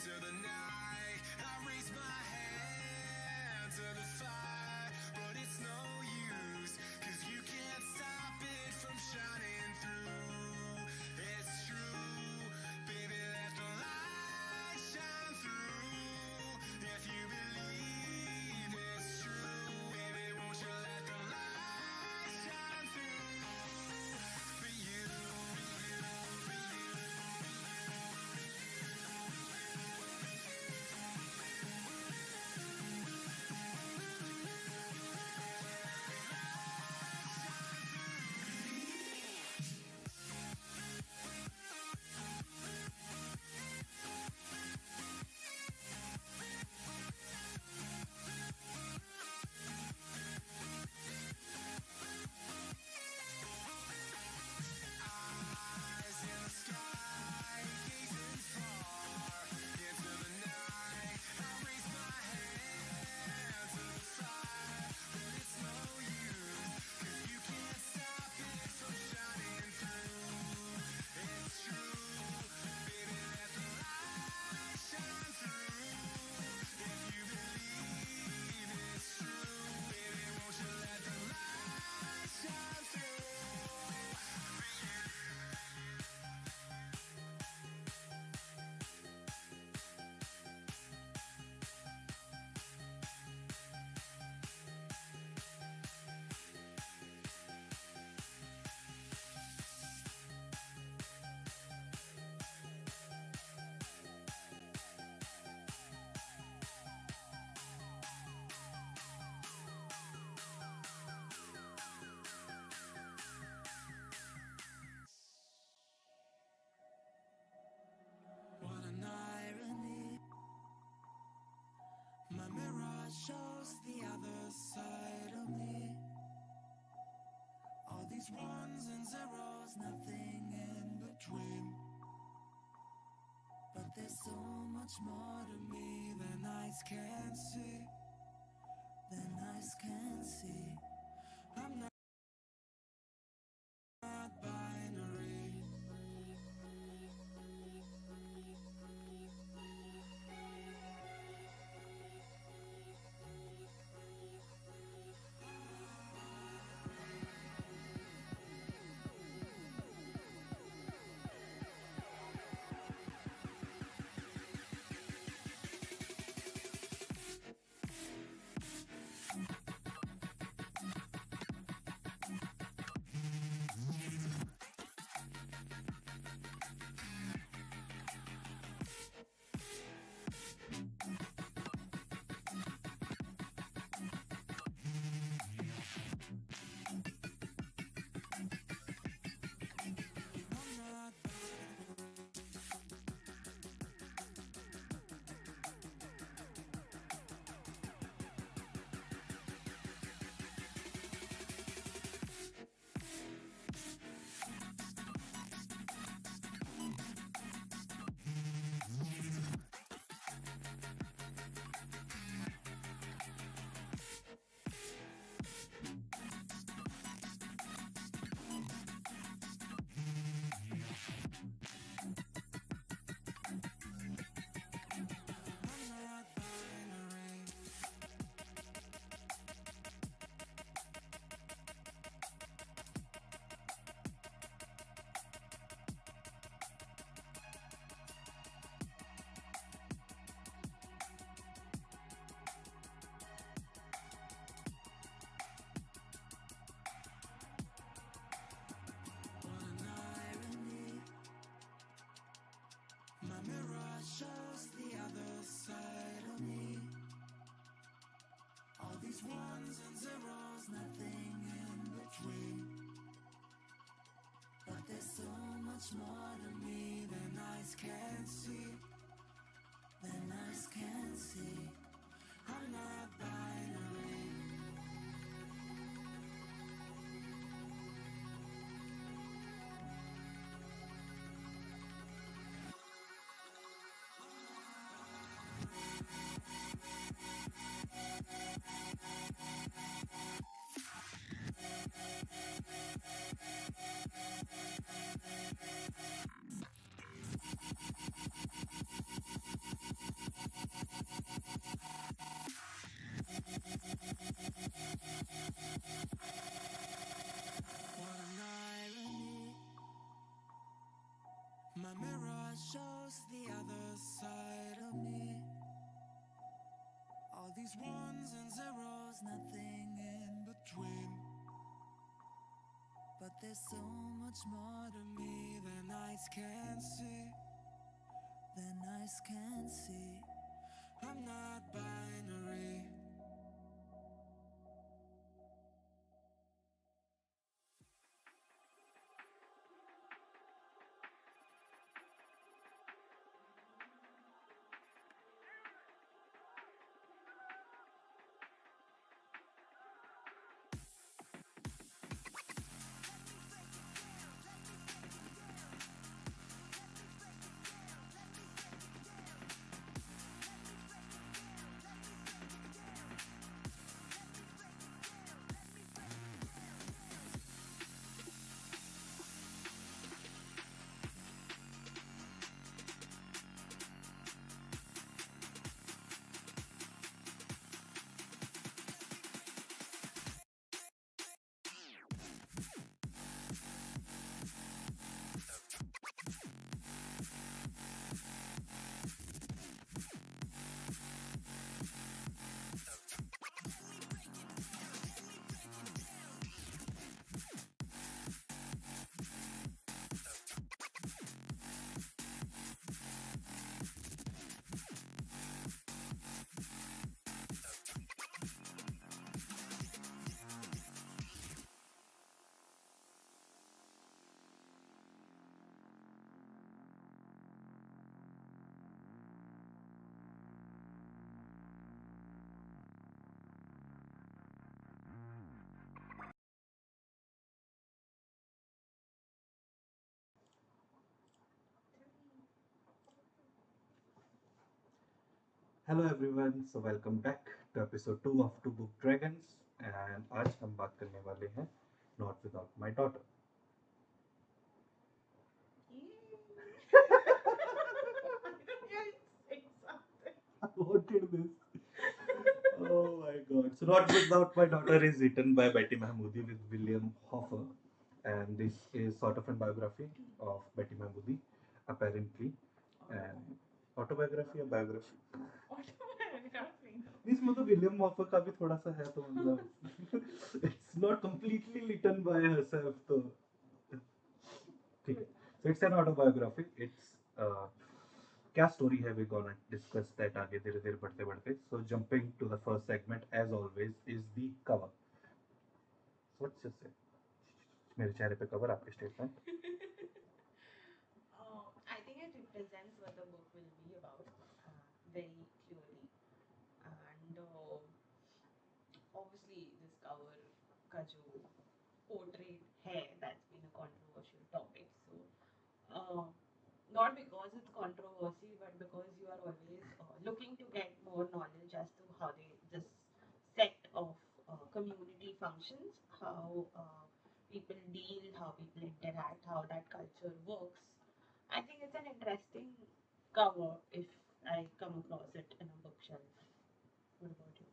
into the night. I raise my hand to the fire, but it's no use, 'cause you can't stop it from shining through. It's true, baby, let the light shine through. If you believe it's true, baby, won't you let the light shine through? For you, for you, eyes in the sky, gazing far into the night. I raise my hand to the fire, but it's no use, 'cause you can't stop it from shining through. It's true, baby, let the light shine through. If you believe it's true, baby, won't you let the light shine through? What an irony. My mirror shows the other side of me. All these ones and zeros, nothing in between. But there's so much more to me than eyes can see. Than eyes can see. I'm not binary. I'm not binary. What an irony. My mirror shows the other side of me. All these ones and zeros, nothing in between. But there's so much more to me than eyes can see. Than eyes can see. I'm not binary. mirror shows the other side of me. All these ones and zeros, nothing in between. But there's so much more to me than eyes can see. Than eyes can see. I'm not binary. Hello everyone, so welcome back to episode 2 of two book dragons. And आज हम बात करने वाले हैं not without my daughter. What did this? Oh my god. So Not Without My Daughter is written by Betty Mahmoody with William Hoffer, and this is sort of a biography of Betty Mahmoody, apparently. And autobiography या biography? इसमें तो William hopper का भी थोड़ा सा है, तो मतलब it's not completely written by herself, तो ठीक है। So it's an autobiography. It's क्या स्टोरी है, वी गोना डिस्कस दैट आगे धीरे धीरे बढ़ते बढ़ते। So jumping to the first segment as always is the cover. What's your say? मेरे चेहरे पे कवर, आपके statement. I think it represents what the book will be about very clearly. And obviously, this cover का जो portrait है, that's been a controversial topic. So, uh, not because it's controversy, but because you are always looking to get more knowledge as to how this set of community functions, how people deal, how people interact, how that culture works. I think it's an interesting cover if I come across it in a bookshelf. What about you?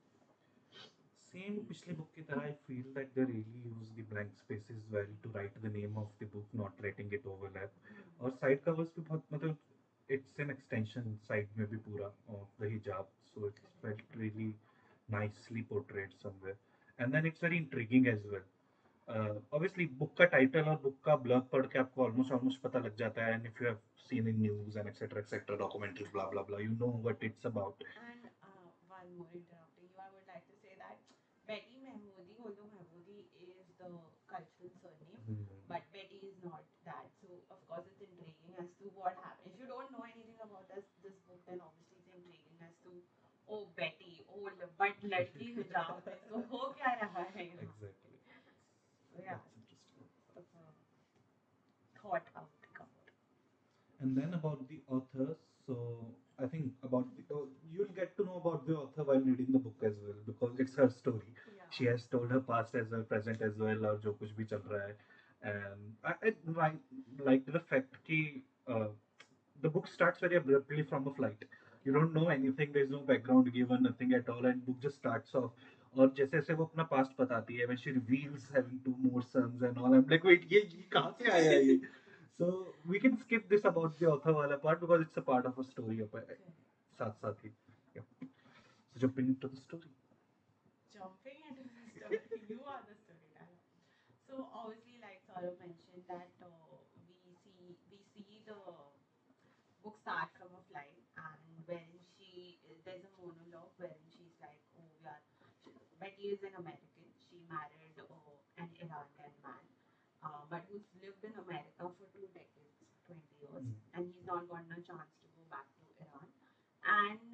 Same पिछले book की तरह, I feel that they really use the blank spaces well to write the name of the book, not letting it overlap. और side covers भी बहुत, मतलब it's an extension side में भी पूरा of the hijab, so it felt really nicely portrayed somewhere. And then it's very intriguing as well. Obviously book का title और book का blurb पढ़ के आपको almost पता लग जाता है, and if you have seen in news and etc documentaries blah blah blah, you know what it's about. And one more interrupting you, I would like to say that Betty Mahmoody, although Mahmoody is the cultural surname, but Betty is not that. So of course it's intriguing as to what happened. If you don't know anything about this book, then obviously it's intriguing as to oh Betty, oh but लड़की हिजाब में तो हो क्या रहा है यहाँ? Exactly. So yeah, That's interesting. sort of a thought out cover. And then about the author, so I think about you'll get to know about the author while reading the book as well, because it's her story. Yeah. She has told her past as well, present as well, और जो कुछ भी चल रहा है. And I like the fact कि the book starts very abruptly from a flight. You don't know anything, there's no background given, nothing at all, and book just starts off. और जैसे जैसे वो अपना पास्ट बताती है, when she reveals having two more sons and all, I'm like, wait, ये कहाँ से आया ये? So we can skip this about the author wala part because it's a part of a story of Okay. साथ साथ ही. Yeah. So jumping into the story. Jumping into the story, you are the storyteller. So obviously, like Saurabh mentioned, that we see the book start from a flight, and wherein there's a monologue wherein she's like, oh, Betty is an American. She married an Iranian man, but who's lived in America for 2 decades, 20 years, Mm. and he's not gotten a chance to go back to Iran. And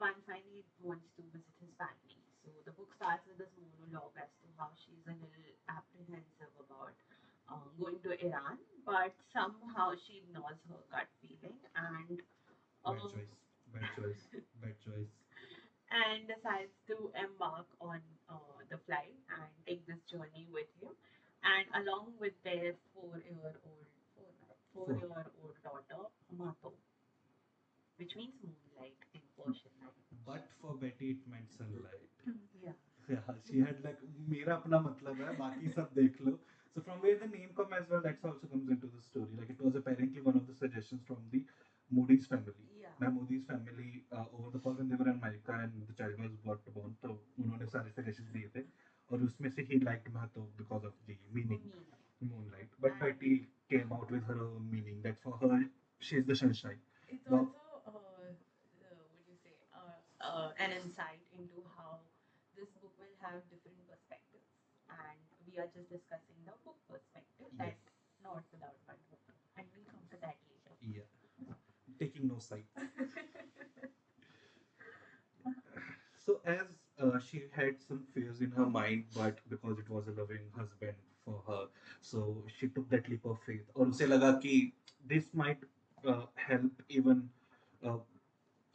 one finally wants to visit his family. So the book starts with this monologue as to how she's a little apprehensive about going to Iran, but somehow she ignores her gut feeling and Bad uh, choice. Bad choice. Bad choice. and decides to embark on the flight and take this journey with him, and along with their Four. 4-year-old daughter Mato, which means moonlight in Persian language. But for Betty, it meant sunlight. Yeah. Yeah, she had like मेरा अपना मतलब है बाकी सब देख लो. So from where the name come as well, that's also comes into the story. Like it was apparently one of the suggestions from the Moody's family. Yeah. Now Moody's family over the call when they were in America and the child was brought to born, तो उन्होंने सारे suggestions दिए थे और उसमें से he liked Mahato because of the meaning moonlight. But And Betty came out with her own meaning that for her she's the sunshine. it's Now, also what do you say an insight into how this book will have different perspectives, and we are just discussing the book perspective, that yes, not without Mahmoody, and we'll come to that later. yeah, taking no sides. So as she had some fears in her mind, but because it was a loving husband for her, so she took that leap of faith. और उसे लगा कि this might help even uh,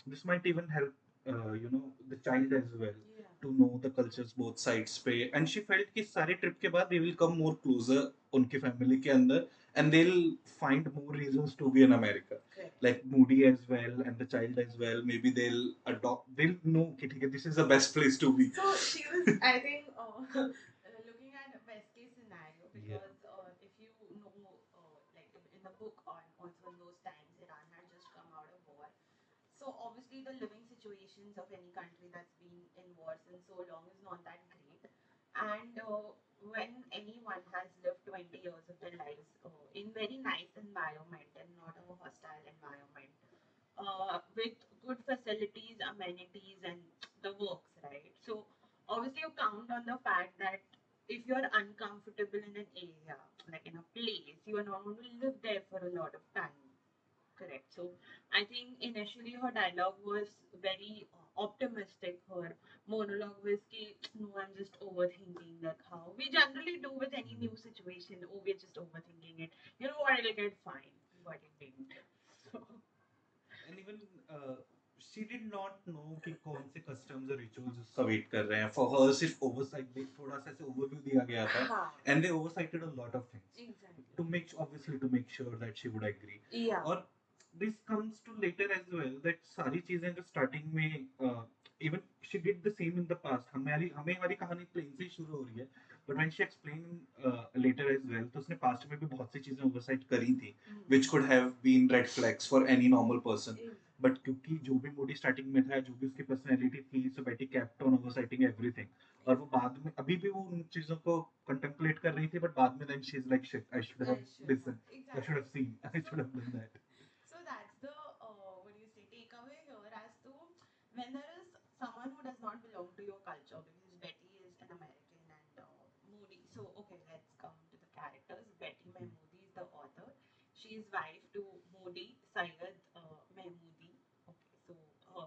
this might even help the child as well Yeah. to know the cultures both sides पे. And she felt कि सारे trip के बाद they will come more closer उनके family के अंदर and they'll find more reasons to be in America. Correct. Like Moody as well and the child as well. Maybe they'll know कि ठीक है, this is the best place to be. So she was, I think, looking at a best case scenario, Yeah. because if you know, like in the book, on also in those times, Iran had just come out of war. So obviously, the living situations of any country that's been in war since so long is not that great. And when anyone has lived 20 years of their lives in very nice environment and not a hostile environment, with good facilities, amenities, and the works, right? So obviously you count on the fact that if you're uncomfortable in an area, like in a place, you are not going to live there for a lot of time. Correct. So I think initially her dialogue was very optimistic. Her monologue was, ki, no, I'm just overthinking, like how we generally do with any new situation. Oh, we're just overthinking it. You know what? It'll get fine, but it didn't. So And even she did not know कि कौन से customs और rituals उसका wait कर रहे हैं. For her सिर्फ oversight थोड़ा सा ऐसे overview दिया गया था. हाँ. And they oversighted a lot of things Exactly. to obviously to make sure that she would agree. Yeah. और this comes to later as well that सारी चीजें जो starting में even she did the same in the past. हमारी कहानी plain से ही शुरू हो रही है. But when she explained later as well, तो उसने past में भी बहुत सी चीजें oversight करी थी, which could have been red flags for any normal person. But क्योंकि जो भी मूडी स्टार्टिंग में था, जो भी उसकी पर्सनैलिटी थी, सो बेटी केप्ट ऑन ओवरसाइटिंग एवरीथिंग. और वो बाद में अभी भी वो उन चीजों को कंटेम्पलेट कर रही थी, बट बाद में then she is like shit, I should have listen, I should have seen, I should have done that. So that's the what do you say takeaway here, as to when there is someone who does not belong to your culture, because Betty is an American and Moody. So okay, let's come to the characters. Betty Mahmoody is the author. She is wife to Moody Syed Mahmoody. Okay, so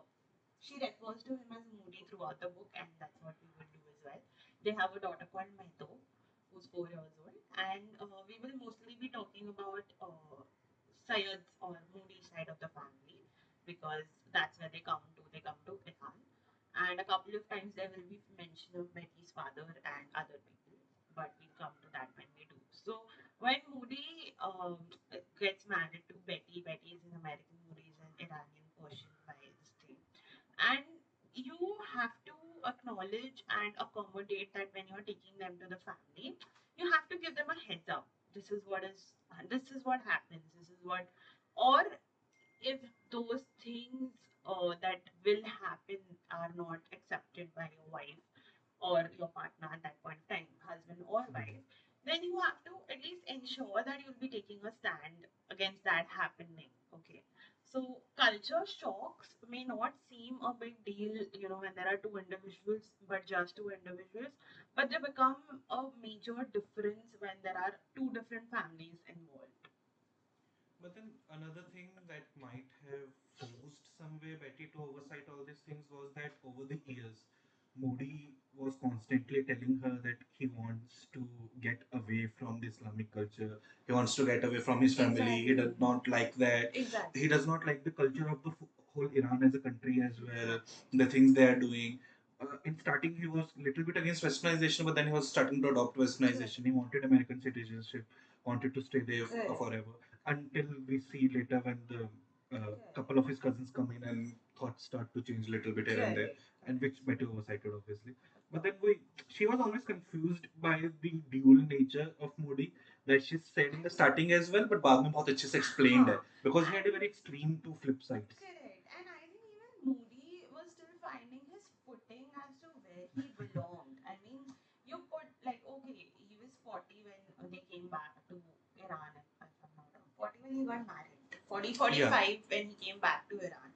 she refers to him as Moody throughout the book, and that's what we will do as well. They have a daughter called Mehto, who's 4 years old, and we will mostly be talking about Syed's or Moody side of the family, because that's where they come to. They come to Iran, and a couple of times there will be mention of Betty's father and other people, but we'll come to that when we do. So when Moody gets married to Betty, Betty is an American, Moody is an Iranian Persian by this thing, and you have to acknowledge and accommodate that when you're taking them to the family, you have to give them a heads up, this is what happens, this is what, or if those things that will happen are not accepted by your wife or your partner at that point of time, husband or wife, then you have to at least ensure that you'll be taking a stand against that happening. Okay. So culture shocks may not seem a big deal, when there are two individuals, but just two individuals, but they become a major difference when there are two different families involved. But then another thing that might have forced some way Betty to oversight all these things was that over the years, Moody was constantly telling her that he wants to get away from the Islamic culture. He wants to get away from his family. He does not like that. Exactly. He does not like the culture of the whole Iran as a country as well. The things they are doing. In starting, he was little bit against Westernization, but then he was starting to adopt Westernization. He wanted American citizenship, wanted to stay there forever until we see later when the couple of his cousins come in and thoughts start to change a little bit here and there, and which better oversighted obviously. But then she was always confused by the dual nature of Moody that she said in the starting as well, but बाद में बहुत अच्छे से explained है because he had a very extreme two flip sides. Correct. And I think even Moody was still finding his footing as to where he belonged. I mean, you put, like, okay, he was 40 when they came back to Iran, if I'm not wrong. 40 when he got married. 40, 45 when he came back to Iran.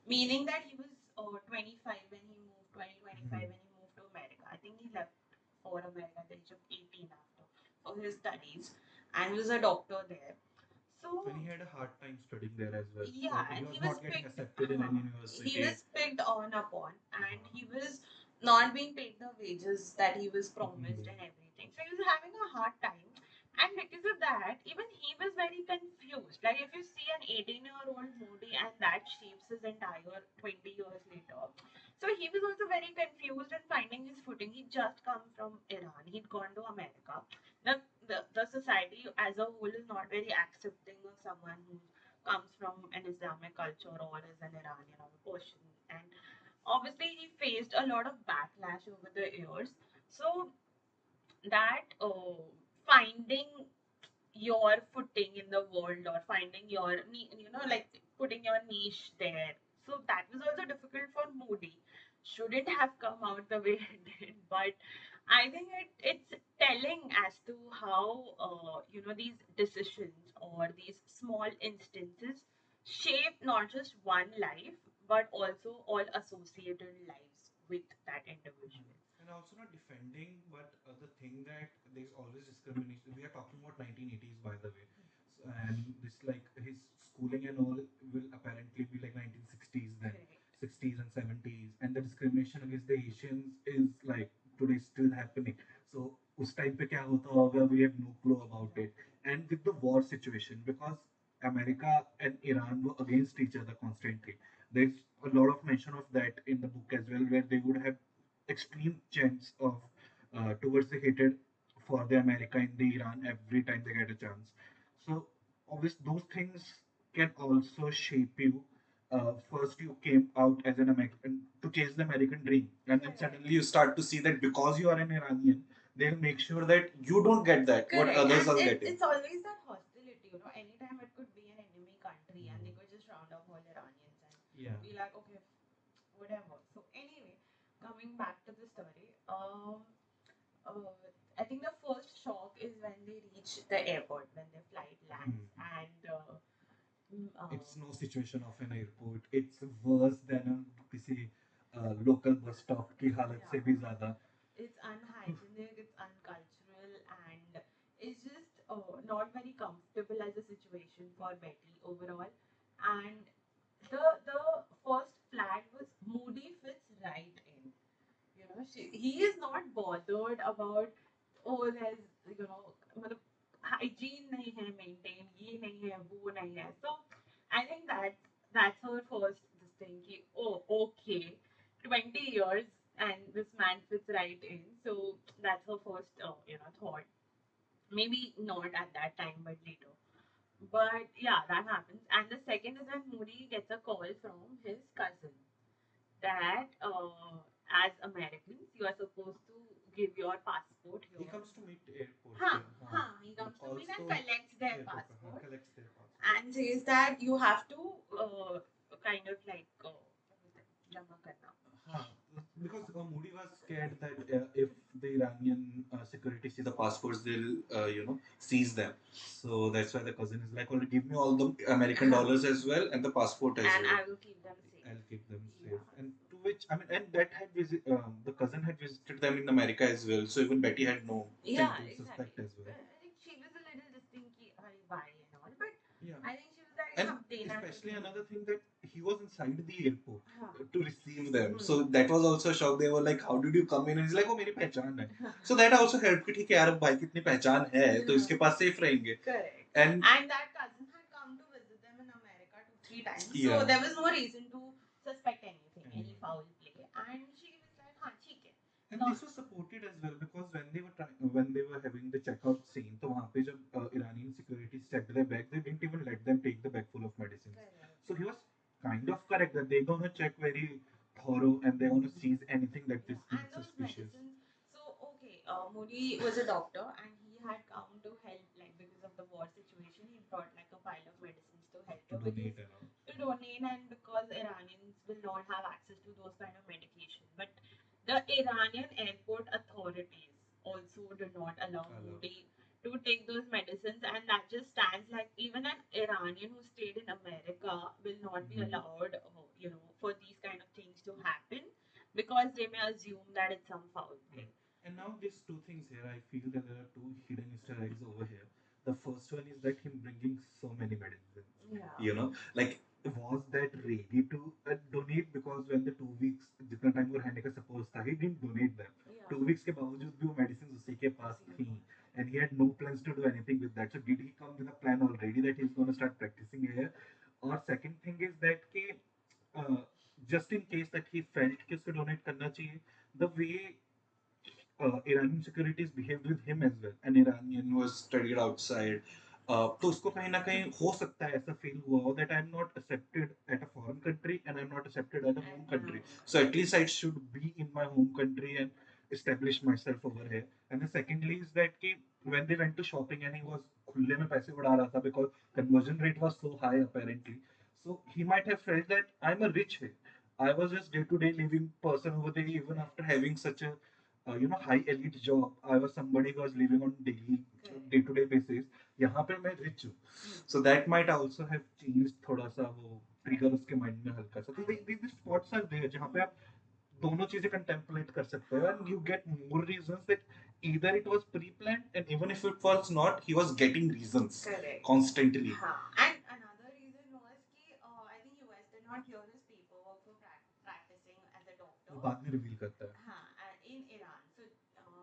Meaning that he was 25 when he moved, 20, 25 when he moved to America. I think he left for America at the age of 18 after for his studies, and he was a doctor there. So And he had a hard time studying there as well. yeah, Like, and he was he was not getting picked. accepted in any He university. was picked on upon, and he was not being paid the wages that he was promised and everything. So he was having a hard time, and because of that, even he was very confused. Like if you see an 18-year-old Moody, and that shapes his entire 20 years later. So he was also very confused and finding his footing. He'd just come from Iran. He'd gone to America. The society as a whole is not very accepting of someone who comes from an Islamic culture or is an Iranian or a Persian. And obviously, he faced a lot of backlash over the years. So that finding your footing in the world or finding your like putting your niche there, so that was also difficult for Moody. Shouldn't have come out the way it did, but I think it's telling as to how these decisions or these small instances shape not just one life but also all associated lives with that individual. And also not defending, but the thing that there's always discrimination. We are talking about 1980s, by the way. So, and this like his schooling and all will apparently be like 1960s then, Correct. 60s and 70s, and the discrimination against the Asians is like today still happening. So उस time पे क्या होता होगा, we have no clue about it. And with the war situation, because America and Iran were against each other constantly. There's a lot of mention of that in the book as well, where they would have extreme chants of towards the hatred for the America in the Iran every time they get a chance. So obviously those things can also shape you. First you came out as an American to chase the American dream, and then suddenly you start to see that because you are an Iranian, they'll make sure that you don't get that what Correct. others And are getting. it's always that hostility, anytime it could be an enemy country and they could just round up all Iranians and Yeah. be like, okay, whatever. So anyway, coming back to the story, uh, I think the first shock is when they reach the airport, when their flight lands, and It's no situation of an airport. It's worse than a किसी local bus stop की हालत से भी ज़्यादा. it's unhygienic, it's uncultural, and it's just not very comfortable as a situation for Betty overall. And the first flag was Moody fits right in. He is not bothered about, oh, there's मतलब hygiene नहीं है maintain, ये नहीं है, वो नहीं है. So I think that's her first this thing कि, oh, okay, 20 years and this man fits right in. So that's her first thought. Maybe not at that time, but later. But yeah, that happens. And the second is when Moody gets a call from his cousin that as Americans you are supposed to give your passport here. He comes to meet airport. हाँ, he comes to meet and says that you have to kind of like jama karna. Huh. Because Moody was scared that if the Iranian security see the passports, they'll seize them. So that's why the cousin is like, "Well, give me all the American dollars as well and the passport as And well. I will keep them safe. I'll keep them safe." Yeah. And to which I mean, and that had the cousin had visited them in America as well. So even Betty had no thing Yeah, to exactly. suspect as well. I think she was a little distinct, why and all, but Yeah. I think she was like, And "Hum, dena to especially do." another thing that he was inside the airport Huh. to receive them. Hmm. So that was also a shock. They were like, "How did you come in?" And he's like, "Oh, मेरी पहचान है." So that also helped कि ठीक है यार भाई कितनी पहचान है तो इसके पास safe रहेंगे. Correct. And And that cousin had come to visit them in America 2-3 times. Yeah. So there was no reason to suspect anything, any foul play. And she was like, "हाँ ठीक है." And this was supported as well because when they were having the checkout scene, तो वहाँ पे जब Iranian security checked their bag, they didn't even let them take the bag full of medicines. Correct. So he was kind of correct that they're gonna check very thorough and they're gonna seize anything that is Yeah. And those suspicious. medicines. So okay, Moody was a doctor and he had come to help, like because of the war situation, he brought like a pile of medicines to help To her donate because, and all. to donate, and because Iranians will not have access to those kind of medication. But the Iranian airport authorities also do not allow Moody to take those medicines, and that just stands like even an Iranian who stayed in America will not be allowed, for these kind of things to happen because they may assume that it's some foul play. And now these two things here, I feel that there are two hidden Easter eggs over here. The first one is that him bringing so many medicines. Yeah. Like was that ready to donate because when the 2 weeks जितना time वो रहने का suppose था, he didn't donate them. Yeah. 2 weeks के बावजूद भी वो medicines उसी के पास थी, and he had no plans to do anything with that. So did he come with a plan already that he's going to start practicing here? Or second thing is that कि just in case that he felt कि उसको donate करना चाहिए, the way Iranian securities behaved with him as well. An Iranian was studied outside. तो उसको कहीं ना कहीं हो सकता है ऐसा फील हुआ हो that I'm not accepted at a foreign country and I'm not accepted at a home country. So at least I should be in my home country and establish myself over here. And the secondly is that कि when they went to shopping and he was खुले में पैसे उड़ा रहा था because conversion rate was so high apparently. So he might have felt that I'm a rich here. I was just day-to-day living person over there even after having such a high elite job. I was somebody who was living on daily day-to-day basis. यहाँ पे मैं rich हूँ. So that might also have changed थोड़ा सा वो trigger उसके mind में हल्का सा. तो these spots are there जहाँ पे आप दोनों चीजें contemplate कर सकते हो and you get more reasons that either it was pre-planned and even if it was not, he was getting reasons. Correct. Constantly. And another reason was कि I think US did not hear his paperwork for practicing as a doctor. वो बाद में reveal करता है. In Iran. So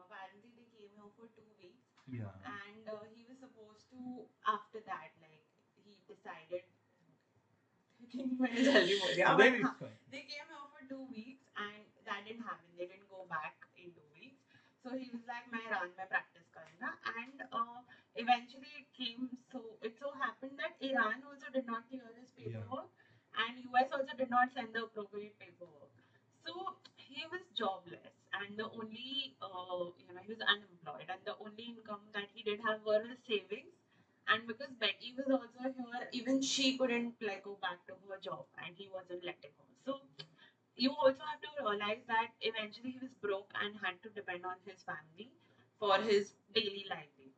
apparently they came here for 2 weeks. Yeah. And he was supposed to, after that, like he decided. They came here for 2 weeks and that didn't happen. They didn't go back in 2 weeks. So he was like, मैं Iran में practice करूँगा. And eventually it so happened that Iran also did not clear his paperwork, and US also did not send the appropriate paperwork. So he was jobless, and the only he was unemployed, and the only income that he did have were his savings. And because Betty was also here, even she couldn't like go back to her job, and he wasn't letting her. So you also have to realize that eventually he was broke and had to depend on his family for his daily livelihood.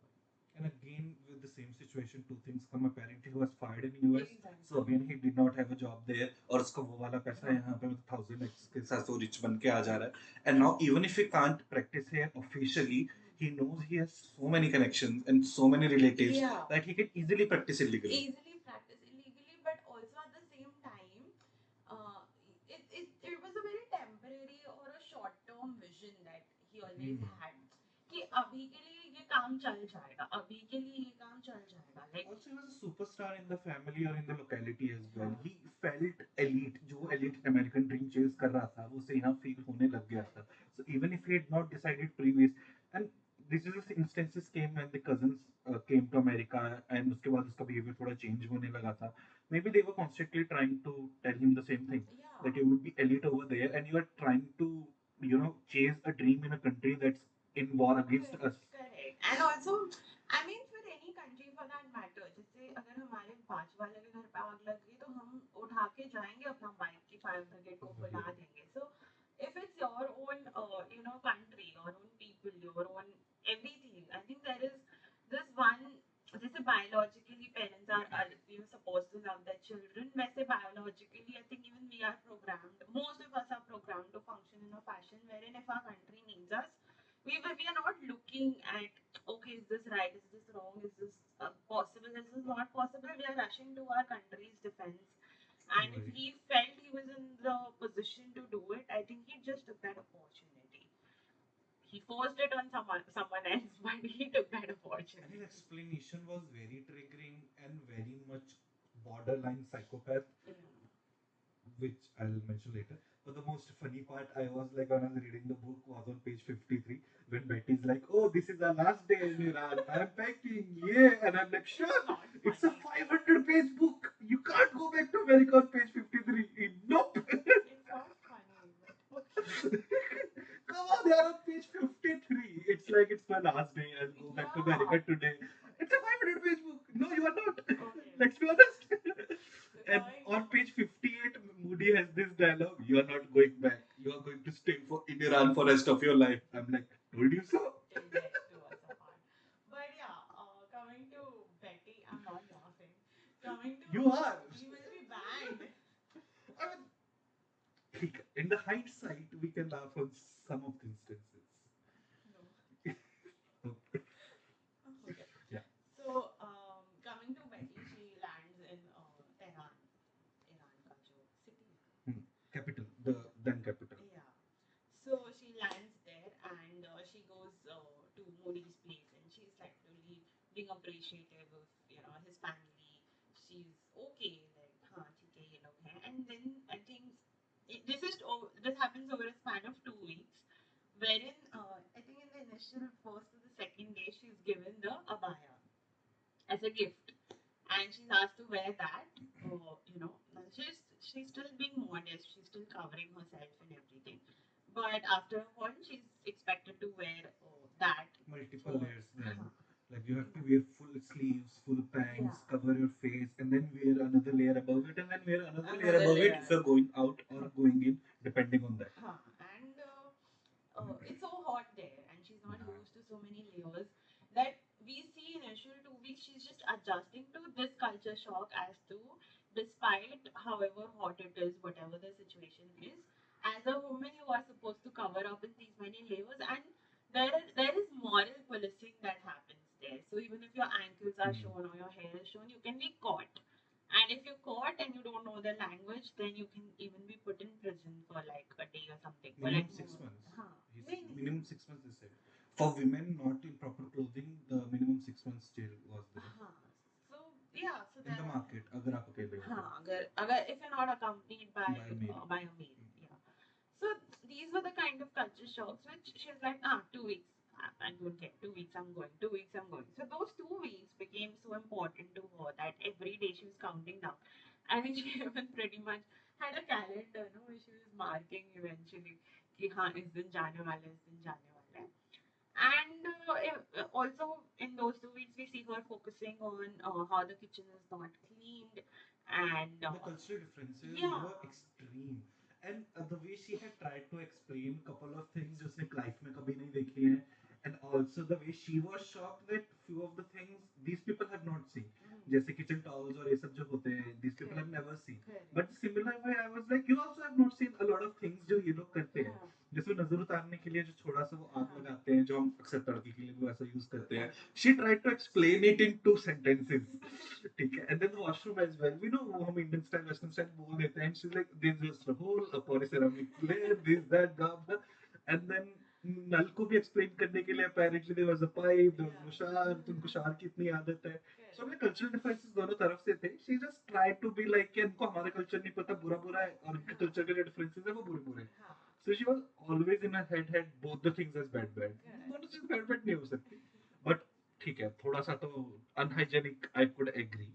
And again, with the same situation, two things come. Apparently, he was fired in US, Exactly. so again he did not have a job there. और उसका वो वाला पैसा यहाँ पे 1000x के साथ वो rich बन के आ जा रहा है. And now even if he can't practice here officially, he knows he has so many connections and so many relatives that he can easily practice illegally. Easily practice illegally, but also at the same time, it was a very temporary or a short-term vision that he always had. कि अभी के लिए ये काम चल जाएगा, अभी के लिए ये काम चल जाएगा. Like Also, he was a superstar in the family or in the locality as well. He felt elite. जो elite American dream chase कर रहा था, वो उसे यहाँ feel होने लग गया था. So even if he had not decided previous, and this is the instances came when the cousins came to America, and उसके बाद उसका behavior थोड़ा change होने लगा था. Maybe they were constantly trying to tell him the same thing, that you would be elite over there, and you are trying to chase a dream in a country that's in war against us. Correct. And also, I mean, for any country for that matter, जैसे अगर हमारे पांच वाले के घर पे आग लग गई तो हम उठा के जाएंगे अपना बाइक की फायर ब्रिगेड को बुला देंगे. So if it's your own country, your own people, your own everything, I think there is this one. जैसे biologically parents are supposed to love their children, वैसे biologically I think even we are programmed, most of us are programmed to function in a fashion wherein if our country needs us, we are not looking at, okay, is this right, is this wrong, is this possible, is this not possible. We are rushing to our country's defense. And if he felt he was in the position to do it, I think he just took that opportunity. He forced it on someone else, but he took that And his opportunity. explanation was very triggering and very much borderline psychopath, Yeah. which I'll mention later. But the most funny part I was like when I was reading the book was on page 53 when Betty's like, "Oh, this is our last day in Iran. I'm packing, yeah," and I'm like, "Sure, Not it's a funny. 500-page book. You can't go back to America on page 53. Nope." It's not funny, but okay. Come on, they are on page 53. It's like it's my last day. I'll go back to America Yeah. today. It's a 500-page book. No, you are not. Okay. Let's be honest. So And going. on page 58, Moody has this dialogue: "You are not going back. You are going to stay in Iran for rest of your life." I'm like, told you so. Till death do us apart. But yeah, coming to Betty, I'm not laughing. Coming to, You are. he will be banned. I mean, in the hindsight, we can laugh on some of the instances. No. Okay. Okay. Yeah. So, coming to Betty, she lands in Tehran, Iran ka jo city hai. Hmm. Capital. The then capital. Yeah. So she lands there and she goes to Moody's place and she's like really being appreciative of his family. She's okay, like हाँ ठीक है ये लोग हैं. And then I think this happens over a span of 2 weeks, wherein I think in the initial first or the second day she's given the abaya as a gift, and she's asked to wear that. She's still being modest. She's still covering herself and everything. But after a while, she's expected to wear that. Multiple For, layers then. huh, Like you have to yeah, wear full sleeves, full pants, yeah, cover your face, and then wear another layer above it, and then wear another layer another above it layer. if you're going out or going in, depending on that. Huh. And it's so hot there, and she's not used to so many layers that we see in initial 2 weeks she's just adjusting to this culture shock as to, despite however hot it is, whatever the situation is, as a woman you are supposed to cover up in these many layers, and there is moral policing that happens there. So even if your ankles are shown or your hair is shown, you can be caught. And if you're caught and you don't know the language, then you can even be put in prison for like a day or something. For Minimum like six more. months. Huh. Minimum 6 months is said. For women not in proper clothing, the minimum 6 months jail was there. हाँ. So yeah, so In there the are. market, अगर आप अकेले हो हाँ, तो. अगर if you're not accompanied by By a male. by a male, yeah. So these were the kind of culture shocks which she's like, 2 weeks. I don't care. 2 weeks I'm going. 2 weeks I'm going. So those 2 weeks became so important to her that every day she was counting down. I mean, she even pretty much had a calendar, no, where she was marking eventually कि हाँ इस दिन जाने वाला है, इस दिन जाने वाला है. And also in those 2 weeks, we see her focusing on how the kitchen is not cleaned, and The cultural differences yeah, were extreme. And the way she had tried to explain couple of things जो उसने life में कभी नहीं देखी हैं, and also the way she was shocked that few of the things these people have not seen, जैसे kitchen towels और ये सब जो होते हैं, these people have never seen. But similar way I was like, you also have not seen a lot of things जो ये लोग करते हैं. जैसे वो नजर उतारने के लिए जो थोड़ा सा वो आग लगाते हैं, जो हम अक्सर तड़के के लिए भी वैसा यूज करते हैं. She tried to explain it in 2 sentences. ठीक है. And then the washroom as well. We know वो हम Indian style, Western style बोल देते हैं. She's like, there's just a hole, a polyceramic layer, this, that, blah, blah. And then नल को भी explain करने के लिए apparently there was a pipe, there was no shower, तुमको shower की इतनी आदत है. So हमें cultural differences दोनों तरफ से थे. She just tried to be like कि इनको हमारा culture नहीं पता, बुरा बुरा है, और उनके culture के जो differences है वो बुरे बुरे हैं. So she was always in her head had both the things as bad. दोनों चीज bad नहीं हो सकती. But ठीक है, थोड़ा सा तो unhygienic I could agree.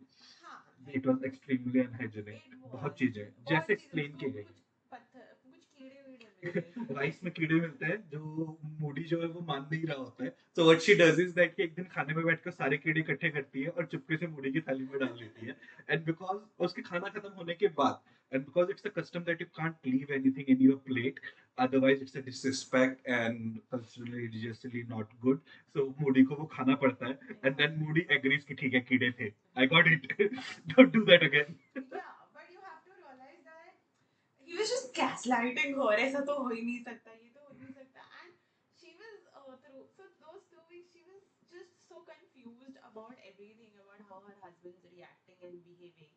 It was extremely unhygienic. बहुत चीजें जैसे explain की गई. कुछ पत्थर, कुछ कीड़े वीड़े राइस में कीड़े मिलते हैं जो मूडी जो है वो मान नहीं रहा होता है. So what she does is that कि एक दिन खाने में बैठकर सारे कीड़े इकट्ठे करती है और चुपके से मूडी की थाली में डाल देती है. And because उसके खाना खत्म होने के बाद, and because it's a custom that you can't leave anything in your plate, otherwise it's a disrespect and culturally religiously not good. So Moody को वो खाना पड़ता है. And then मूडी agrees कि ठीक है कीड़े थे. I got it. Don't do that again. Yeah, but you have to realize that he was just gaslighting her. ऐसा तो हो ही नहीं सकता, ये तो हो नहीं सकता. And she was through so those 2 weeks she was just so confused about everything, about how her husband's reacting and behaving,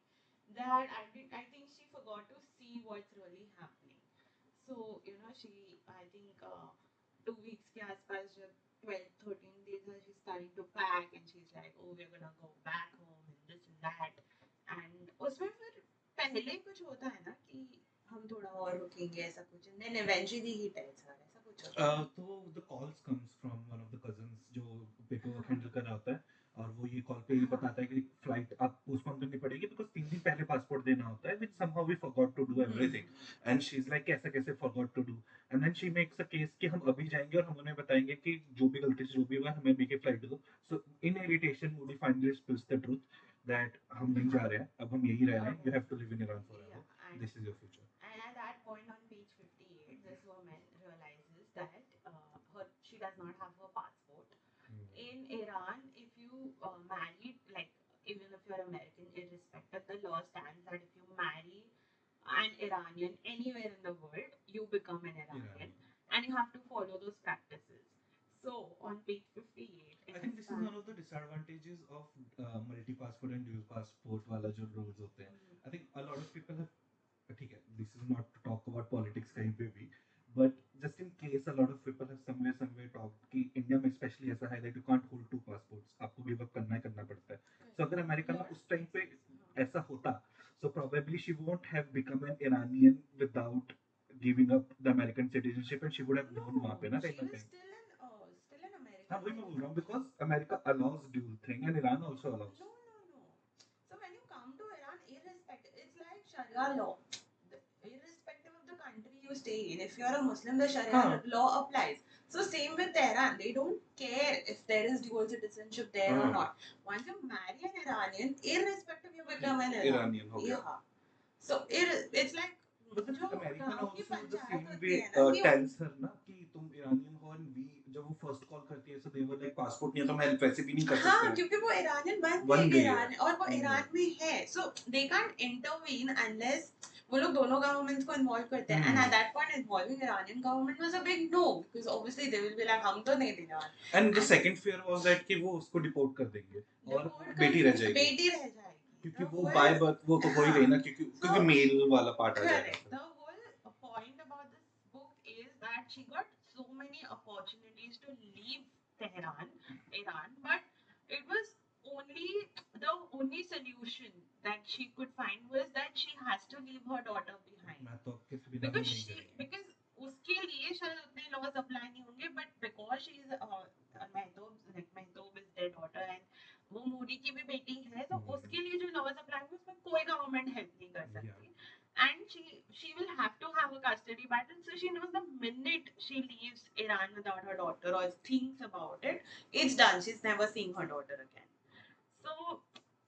that I think she forgot to see what's really happening. So she, I think 2 weeks के आसपास जब 12-13 days है, she's starting to pack and she's like, oh, we're gonna go back home and this and that. And उसमें फिर पहले कुछ होता है ना कि हम थोड़ा और रुकेंगे ऐसा कुछ, and then eventually he tells her ऐसा कुछ होता है. तो the calls comes from one of the cousins जो paperwork handle कर रहा होता है और वो ये कॉल पे ये बताता है कि फ्लाइट आप पोस्टपोन करनी पड़ेगी बिकॉज 3 दिन पहले पासपोर्ट देना होता है which somehow we forgot to do everything and she's like कैसे कैसे forgot to do and then she makes a case कि हम अभी जाएंगे और हम उन्हें बताएंगे कि जो भी गलती से जो भी हुआ हमें अभी की फ्लाइट दो. So in irritation Moody finally spills the truth that हम नहीं जा रहे हैं, अब हम यही रह रहे हैं, you have to live in Iran forever. Yeah, and This is your future. at that point on page 58, this woman realizes that she does not have her passport. In Iran, if you marry, like even if you're American, irrespective, the law stands that if you marry an Iranian anywhere in the world, you become an Iranian, and you have to follow those practices. So on page 58, I think this is one of the disadvantages of multi-passport and dual passport वाला जो rules होते हैं. I think a lot of people have ठीक है, this is not to talk about politics कहीं पे भी, but just in case a lot of people have somewhere talked कि इंडिया में especially ऐसा है that you can't hold 2 passports, आपको give up करना पड़ता है. So अगर अमेरिका में उस टाइम पे ऐसा होता, so probably she won't have become an Iranian without giving up the American citizenship and she would have known वहाँ पे ना she कहीं ना was कहीं. still an American. हाँ वही मैं बोल रहा हूँ because America allows dual thing and Iran also allows. No. So when you come to Iran, irrespective, it's like Sharia law. Irrespective of the country you stay in, if you're a Muslim, the Sharia law applies. So same with Tehran, they don't care if there is dual citizenship there or not. Once you marry an Iranian, irrespective, you become an Iranian. Yeah. So it's like But then जो American गाँव की also the panchayat same होती way है ना कि tells her ना कि तुम Iranian हो and we जब वो first call करती है so they were like passport नहीं है तो हम help वैसे भी नहीं कर सकते. हाँ क्योंकि वो ईरानियन बन गई ईरान और वो ईरान में है, so they can't intervene unless वो लोग दोनों गवर्नमेंट्स को इन्वॉल्व करते हैं. And at that point involving Iranian government was a big no because obviously they will be like हम तो नहीं देने वाले. And the second fear was that कि वो उसको deport कर देंगे और बेटी रह जाएगी क्योंकि वो by birth वो तो हो ही गई ना क्योंकि मेल वाला पार्ट आ जाएगा. The whole point about this book is that she got so many opportunities to leave Tehran, Iran, but it was the only solution that she could find was that she has to leave her daughter behind. मैं तो अब किसी बिना नहीं जाएगी. Because उसके लिए शायद उतने laws apply नहीं होंगे, but because she is Mehtob is their daughter and वो मोदी की भी बेटी है तो उसके लिए जो laws apply होंगे उसमें कोई government help नहीं कर सकती. And she will have to have a custody battle, so she knows the minute she leaves Iran without her daughter or thinks about it, it's done. She's never seeing her daughter again. So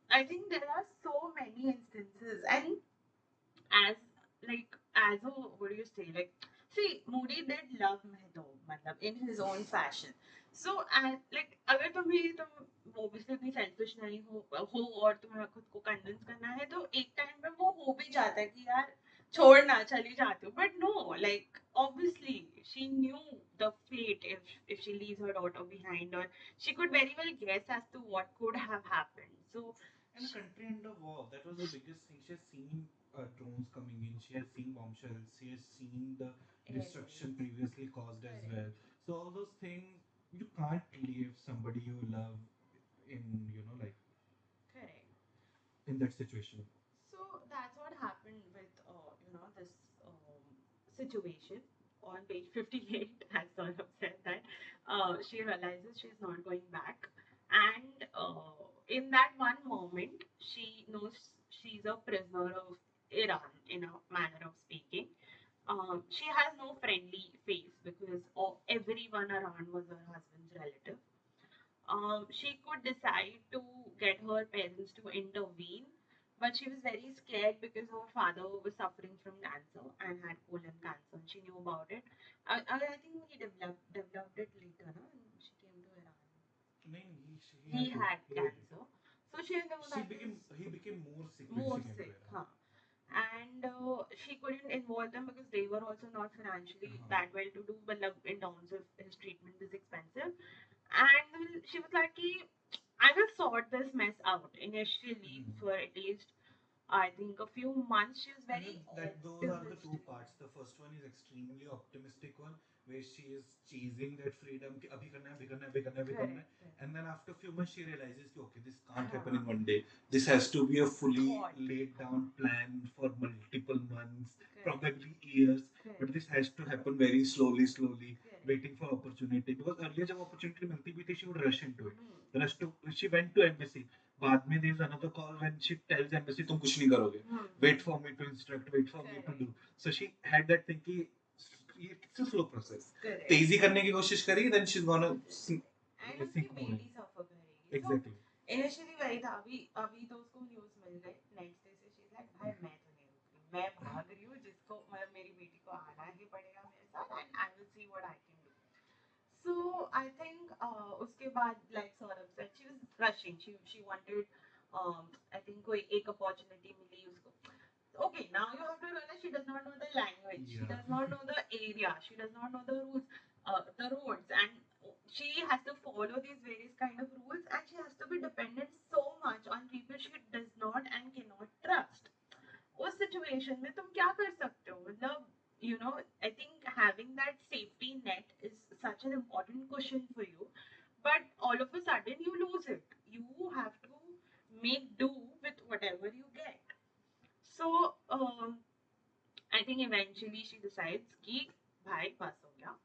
I think there are so many instances, and as a what do you say, like, see, Moody did love Mehtob, matlab, in his own fashion. So like अगर तुम obviously इतनी selfish नहीं हो और तुम्हें खुद को convince करना है तो एक time पे वो हो भी जाता है कि यार छोड़ना चली जाती हूँ. But no, like obviously she knew the fate if she leaves her daughter behind, or she could very well guess as to what could have happened. So in a country under war, that was the biggest thing. She has seen drones coming in. She has seen bombshells. She has seen the destruction previously caused as well. So all those things, you can't leave somebody you love in, like correct. in that situation. So that's what happened with this situation on page 58. As Saurabh said that she realizes she's not going back, and in that one moment she knows she's a prisoner of Iran in a manner of speaking. She has no friendly face because everyone around was her husband's relative. She could decide to get her parents to intervene, but she was very scared because her father was suffering from cancer and had colon cancer. She knew about it. I think he developed it later, no? And she came to Iran. नहीं, He had he had it. cancer, so she knew that He became more sick when more she came to sick, Iran. huh? And she couldn't involve them because they were also not financially that well to do. But in terms of his treatment is expensive, and she was like, I will sort this mess out. Initially, for at least I think a few months, she was very That those are the two optimistic. parts. The first one is extremely optimistic one, where she is chasing that freedom. कि अभी करना है, अभी करना है, अभी करना है, अभी करना है. Correct, correct. And then after a few months, she realizes कि okay, this can't happen in one day. This has to be a fully Thought. laid down plan for multiple months, Correct. probably years. Correct. But this has to happen very slowly, slowly, Correct. waiting for opportunity. Because earlier जब opportunity मिलती भी थी, she would rush into it. Hmm. Rush to. She went to embassy. बाद में there is another call when she tells embassy तुम कुछ नहीं करोगे. Wait for me to instruct, wait for me to do. So she had that thing कि it's a slow process. Correct. तेजी करने की कोशिश करेगी, then she's gonna And उसकी sink more. बेटी सफर करेगी. Exactly. So initially वही था. अभी अभी तो उसको न्यूज़ मिल गई. नेक्स्ट डे से she's like भाई मैं तो नहीं रुक रही. मैं भाग रही हूँ जिसको मेरी बेटी को आना ही पड़ेगा मेरे साथ and I will see what I can do. So I think उसके बाद like Saurabh said she was rushing. She wanted I think कोई एक opportunity मिली उसको. Okay, now you have to realize she does not know the language. Yeah. She does not know the area. She does not know the rules, the roads, and she has to follow these various kind of rules, and she has to be dependent so much on people she does not and cannot trust. उस situation में तुम क्या कर सकते हो मतलब I think having that safety net is such an important question for you, but all of a sudden you lose it. You have to make do with whatever you get. So I think eventually she decides कि भाई बस हो गया,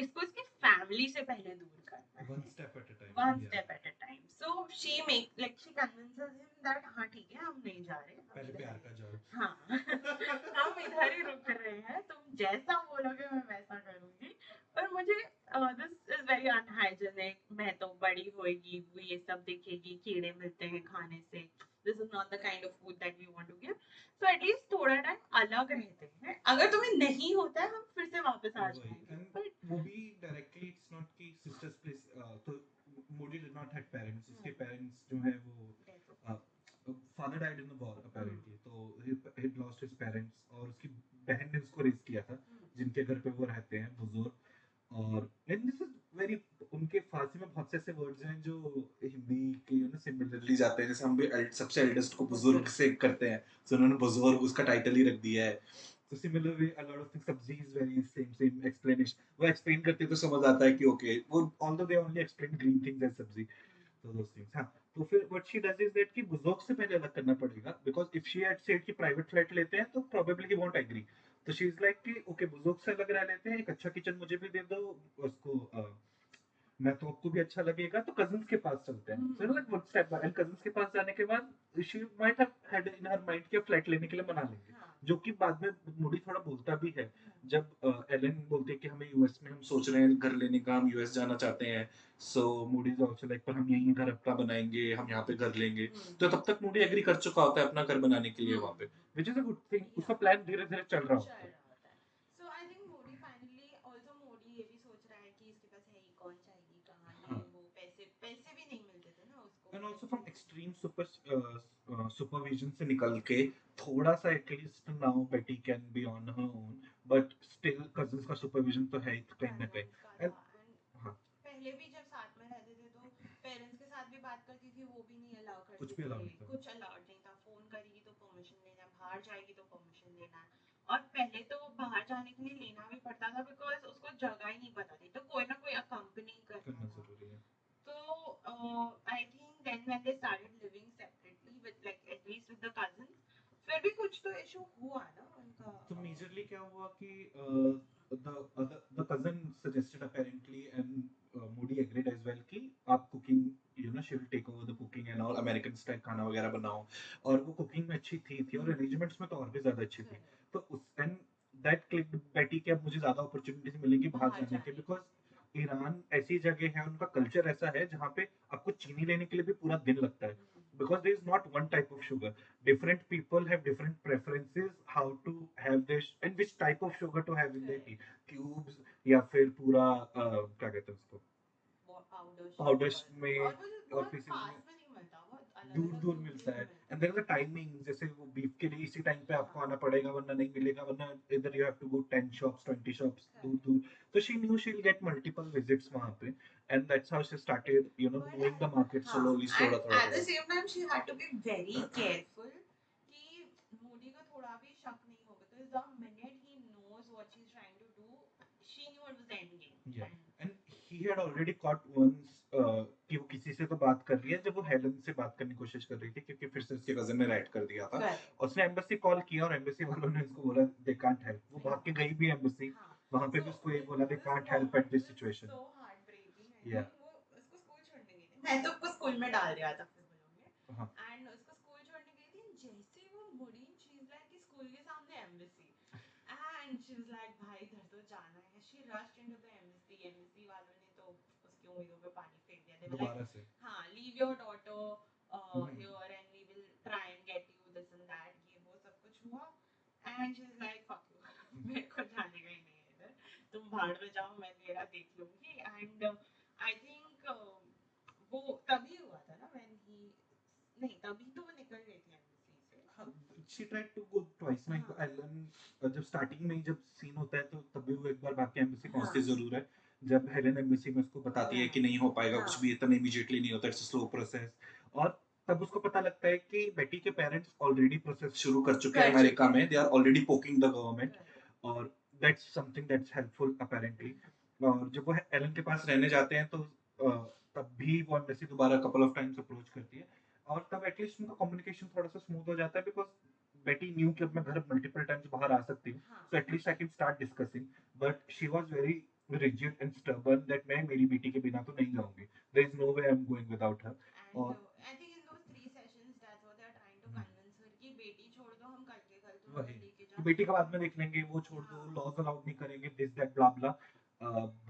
इसको इसकी family से पहले दूर करना है. One step at a time. One step at a time. So she she convinces him that हाँ ठीक है हम नहीं जा रहे, हम पहले इधर प्यार ही- का जाल. हाँ हम इधर ही रुक रहे हैं, तुम जैसा बोलोगे मैं वैसा करूंगी. पर मुझे दिस इज वेरी अनहाइजेनिक. मैं तो बड़ी होएगी वो ये सब देखेगी, कीड़े मिलते हैं खाने से. This is not the kind of food that we want to give. So at least थोड़ा टाइम अलग रहते हैं. अगर तुम्हें नहीं होता है हम फिर से वापस आ जाएंगे. And movie directly it's not कि sisters place तो Moody did not had parents. उसके parents जो है वो father died in the war apparently. तो he lost his parents और उसकी बहन ने उसको रेस किया था जिनके घर पे वो रहते हैं बुजुर्ग. और and this is very उनके फारसी में बहुत से ऐसे वर्ड्स हैं जो हिंदी के सिमिलरली जाते हैं. जैसे हम भी सबसे एल्डेस्ट को बुजुर्ग से करते हैं, तो उन्होंने बुजुर्ग उसका टाइटल ही रख दिया है. So similar way, a lot of things. Sabzi is very same explanation. वो explain करते तो समझ आता है कि okay, वो although they only explain green things as sabzi, so those things. हाँ, तो फिर what she does is that कि बुजुर्ग से पहले अलग करना पड़ेगा because if she had said कि private flat लेते हैं तो probably he won't agree. तो she is like कि okay बुजुर्ग से अलग रह लेते हैं, एक अच्छा किचन मुझे भी दे दो उसको मैं तो आपको भी अच्छा लगेगा तो कजिन्स के पास चलते हैं. So like one step back and cousins के पास जाने के बाद she might have had in her mind कि फ्लैट लेने के लिए मना लेंगे, जो कि बाद में मूडी थोड़ा बोलता भी है जब एलन बोलती है कि हमें यूएस में हम सोच रहे हैं घर लेने का, हम यूएस जाना चाहते हैं. सो मूडी इज आल्सो लाइक पर हम यहीं घर अपना बनाएंगे, हम यहाँ पे घर लेंगे. तो तब तक मूडी एग्री कर चुका होता है अपना घर बनाने के लिए वहाँ पे, which is a good thing. उसका प्लान धीरे धीरे चल रहा होता है. So I think Modi finally also Modi ये भी सोच रहा है कि इसके पास है ही कौन, चाहिए कहाँ, ये वो पैसे पैसे भी नहीं मिलते थे ना उसको. And also from extreme supervision से निकल के थोड़ा सा at least now Betty can be on her own, but still cousins का supervision तो है ही कहीं ना कहीं. And हाँ, पहले भी जब साथ में रहते थे तो पेरेंट्स के साथ भी बात करती थी, वो भी नहीं अलाउ करते कुछ भी allow थे, नहीं था. कुछ अलाउड नहीं था. फोन करेगी तो परमिशन लेना है, बाहर जाएगी तो परमिशन लेना है. और पहले तो बाहर जाने के लिए लेना भी पड़ता था बिकॉज उसको जगह ही नहीं पता थी, तो कोई ना कोई अकम्पनी करना करना था. जरूरी है. So I think then when they started living separately with like at least with the cousins, फिर भी कुछ तो इशू हुआ ना उनका. तो मेजरली क्या हुआ कि the cousin suggested apparently and Moody agreed as well कि आप cooking she will take over the cooking and all American style खाना वगैरह बनाओ. और वो cooking में अच्छी थी और arrangements में तो और भी ज़्यादा अच्छी थी. तो उस and दैट क्लिक बेटी के अब मुझे ज्यादा अपॉर्चुनिटीज मिलेंगी बाहर बाहर जाने के, जाने बिकॉज ईरान ऐसी जगह है, उनका कल्चर ऐसा है जहाँ पे आपको चीनी लेने के लिए भी पूरा दिन लगता है, because there is not one type of sugar. Different people have different preferences how to have this and which type of sugar to have in their tea. Cubes या फिर पूरा क्या कहते हैं उसको, पाउडर पाउडर शुगर, में और वो जो और बहुत पीसेस में पास में नहीं मिलता, बहुत अलग दूर अलग दूर दूर मिलता दूर है, मिलता and there is a timing, जैसे वो बीफ के लिए इसी टाइम पे आपको आना पड़ेगा वरना नहीं मिलेगा, वरना इधर you have to go 10 shops 20 shops दूर Correct. दूर. तो she knew she will get multiple visits वहां पे, and that's how she started you know But knowing the market हाँ, slowly and थोड़ा थोड़ा at the थोड़ा. same time she had to be very careful कि मोदी का थोड़ा भी शक नहीं हो, because the minute he knows what she's trying to do, she knew it was the end game. Yeah, and he had already caught once कि वो किसी से तो बात कर रही है, जब वो हेलन से बात करने की कोशिश कर रही थी क्योंकि फिर से उसके कजन ने रैट कर दिया था. Correct. उसने एम्बेसी कॉल किया और एम्बेसी वालों ने उसको बोला दे कांट हेल्प, वो भाग के गई भी एम्बेसी, हाँ, वहां पे भी उसको ये बोला they can't help at this situation. so heartbreaking. I Yeah. think वो उसको स्कूल छोड़ने गई थी, मैं तो उसको स्कूल में डाल दिया था फिर बोलोगे, हाँ. एंड उसको स्कूल छोड़ने गई थी, जैसे ही वो मुड़ी शी इज लाइक कि स्कूल के सामने embassy, and she was like भाई इधर तो जाना है, she rushed into the embassy, embassy वालों ने तो उसकी उम्मीदों पे पानी फेर दिया, दे वर दोबारा लाइक से. हाँ leave your daughter here and we will try and get you this and that, ये वो सब कुछ हुआ, and she is like fuck you, मेरे को जाने का ही नहीं है इधर, तुम भाड़ में जाओ, मैं मेरा देख लूंगी, एंड आई थिंक वो तभी हुआ था ना व्हेन ही, नहीं तभी तो वो निकल गई थी एम्बेसी से, she tried to go twice ना. हाँ. एलन जब स्टार्टिंग में ही जब सीन होता है तो तभी वो एक बार भाग के एम्बेसी हाँ. पहुंचती जरूर है, जब हेलेन एम्बेसी में उसको बताती है कि नहीं हो पाएगा हाँ. कुछ भी, इतना इमीडिएटली नहीं होता, इट्स स्लो प्रोसेस. और तब उसको पता लगता है कि बेटी के पेरेंट्स ऑलरेडी प्रोसेस शुरू कर चुके हैं अमेरिका में, they are already poking the government, और that's something that's helpful apparently. और जब वो एलन के पास रहने जाते हैं तो तब भी वो एम्बेसी दोबारा कपल ऑफ टाइम्स अप्रोच करती है, और तब एटलीस्ट उनका कम्युनिकेशन थोड़ा सा स्मूथ हो जाता है, बिकॉज बेटी न्यू कि अब मैं घर मल्टीपल टाइम्स बाहर आ सकती हूँ, हाँ. So at least I can start discussing. But she was very rigid and stubborn that मैं मेरी बेटी के बिना तो नहीं जाऊंगी, there is no way I'm going without her. And और I think in those 3 sessions, that's what they're trying to convince her कि बेटी छोड़ दो, हम कल के कल तुम्हें वही लेके तो जा बेटी का सकते बाद में हैं. देख लेंगे, वो छोड़ दो, हाँ. लॉज अलाउड नहीं करेंगे, this that blah blah,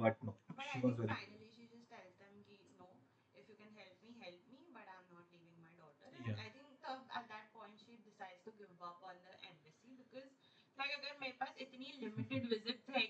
but no, But she I was think very. finally she just tells them कि no, if you can help me, but I'm not leaving my daughter. And Yeah. I think at that point she decides to give up on the embassy, because like अगर मेरे पास इतनी limited visits है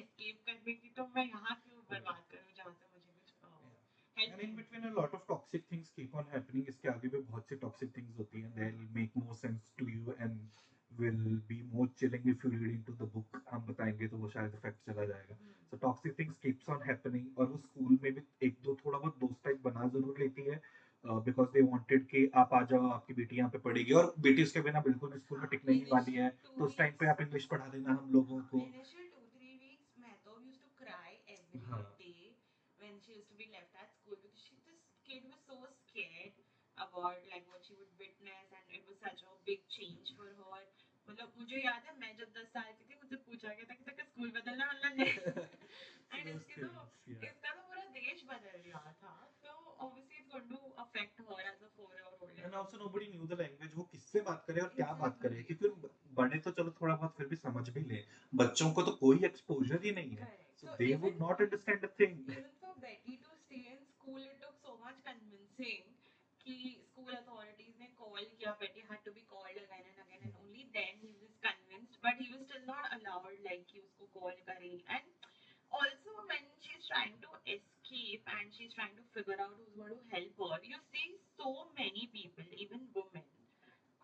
escape करने की, तो मैं यहाँ क्यों बर्बाद करूँ जहाँ से मुझे कुछ help And in नहीं between a lot of toxic things keep on happening. इसके आगे भी बहुत सी toxic things होती हैं. They'll make more sense to you and will be more chilling if you read into the book. हम बताएंगे तो वो शायद effect चला जाएगा. So toxic things keeps on happening. और वो स्कूल में भी एक दो थोड़ा बहुत दोस्त टाइप बना जरूर लेती है, बिकॉज दे वांटेड कि आप आ जाओ, आपकी बेटी यहाँ पे पढ़ेगी, और बेटी उसके बिना बिल्कुल भी स्कूल में टिकने नहीं वाली है, तो उस टाइम पे आप इंग्लिश पढ़ा देना हम लोगों को. Initial 2-3 weeks, Mehtab used to cry every हाँ. day when she used to be left at school, because this kid was so scared about like what she would witness, and it was such a big change for her. मतलब मुझे याद है मैं जब 10 साल की थी, मुझसे पूछा गया था कि तेरा स्कूल बदलना मतलब नहीं, एंड इसका तो पूरा देश बदल रहा था, तो obviously it's going to affect her as a 4-year-old. And also nobody knew the language, वो किससे बात करे और क्या बात करे, क्योंकि बड़े तो चलो थोड़ा बहुत फिर भी समझ भी ले, बच्चों को तो कोई एक्सपोजर ही नहीं है, so they would not understand a thing. Even for Betty to stay in school, it took so much convincing कि school authorities ने call किया, Betty had to be called again and again, and only then he was convinced, but he was still not allowed like कि उसको call करें. And also when she's trying to escape and she's trying to figure out who's going to help her, you see so many people, even women,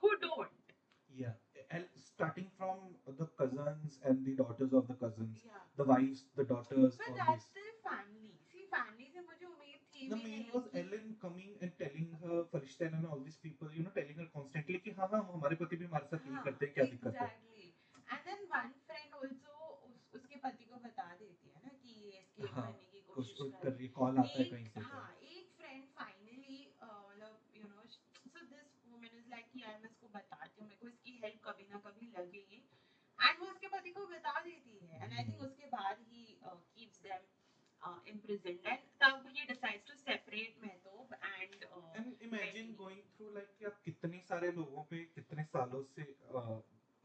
who don't. Yeah, and starting from the cousins and the daughters of the cousins, Yeah. the wives, the daughters, But all that's these. still family. See, family से मुझे उम्मीद थी The भी main नहीं was कि Ellen coming and telling her, Farishta and all these people, you know, telling her constantly कि हाँ हाँ हमारे पति भी हमारे साथ यही करते हैं, क्या दिक्कत है. exactly. And then one friend also उसके पति को बता देती है ना कि ये escape हाँ, करने की कुछ कोशिश कर रही, कॉल आता है कहीं से. हाँ, एक friend finally मतलब you know, so this woman is like कि यार मैं इसको बताती हूँ, मेरे को इसकी help कभी ना कभी लगेगी, and वो उसके पति को बता देती है, and I think उसके बाद he keeps them imprisoned, and तब he decides to separate Mehtab And imagine Betty. going through like कि आप कितने सारे लोगों पे कितने सालों से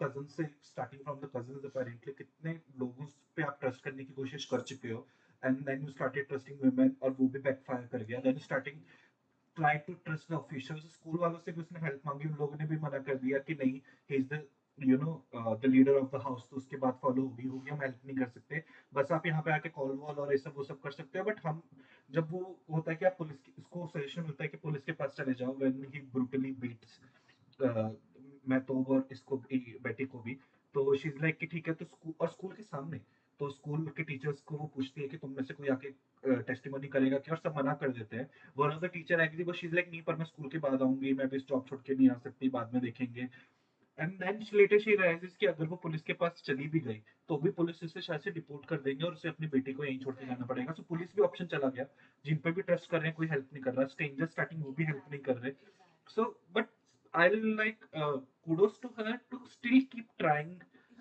कजन से starting from the cousin apparently कितने लोगों पे आप ट्रस्ट करने की कोशिश कर चुके हो and then you started trusting women और वो भी बैकफायर कर गया then starting try to trust the officials school वालों से भी उसने हेल्प मांगी उन लोगों ने भी मना कर दिया कि नहीं he is the you know the leader of the house तो उसके बाद फॉलो होगी हम हेल्प नहीं कर सकते बस आप यहाँ पे आके कॉल वॉल और ये सब वो सब कर सकते हो बट हम जब वो होता है कि आप पुलिस इसको सजेशन मिलता है कि पुलिस के पास चले जाओ व्हेन ही ब्रूटली बीट्स मैं तो और इसको भी बेटी को भी तो शी इज लाइक कि ठीक है तो स्कूल और स्कूल के सामने तो स्कूल के टीचर्स को वो पूछती है कि तुम में से कोई आके टेस्टिमनी करेगा क्या और सब मना कर देते हैं one of the teacher agree but she is like नहीं पर मैं स्कूल के बाद आऊंगी मैं भी इस जॉब छोड़ के नहीं आ सकती बाद में देखेंगे and then later she realises कि अगर वो पुलिस के पास चली भी गई तो भी पुलिस उसे शायद से डिपोर्ट कर देंगे और उसे अपनी बेटी को यहीं छोड़ के जाना पड़ेगा सो पुलिस भी ऑप्शन चला गया जिन पे भी ट्रस्ट कर रहे हैं कोई हेल्प नहीं कर रहा स्ट्रेंजर स्टार्टिंग वो भी हेल्प नहीं कर रहे so but I'll like kudos to her to still keep trying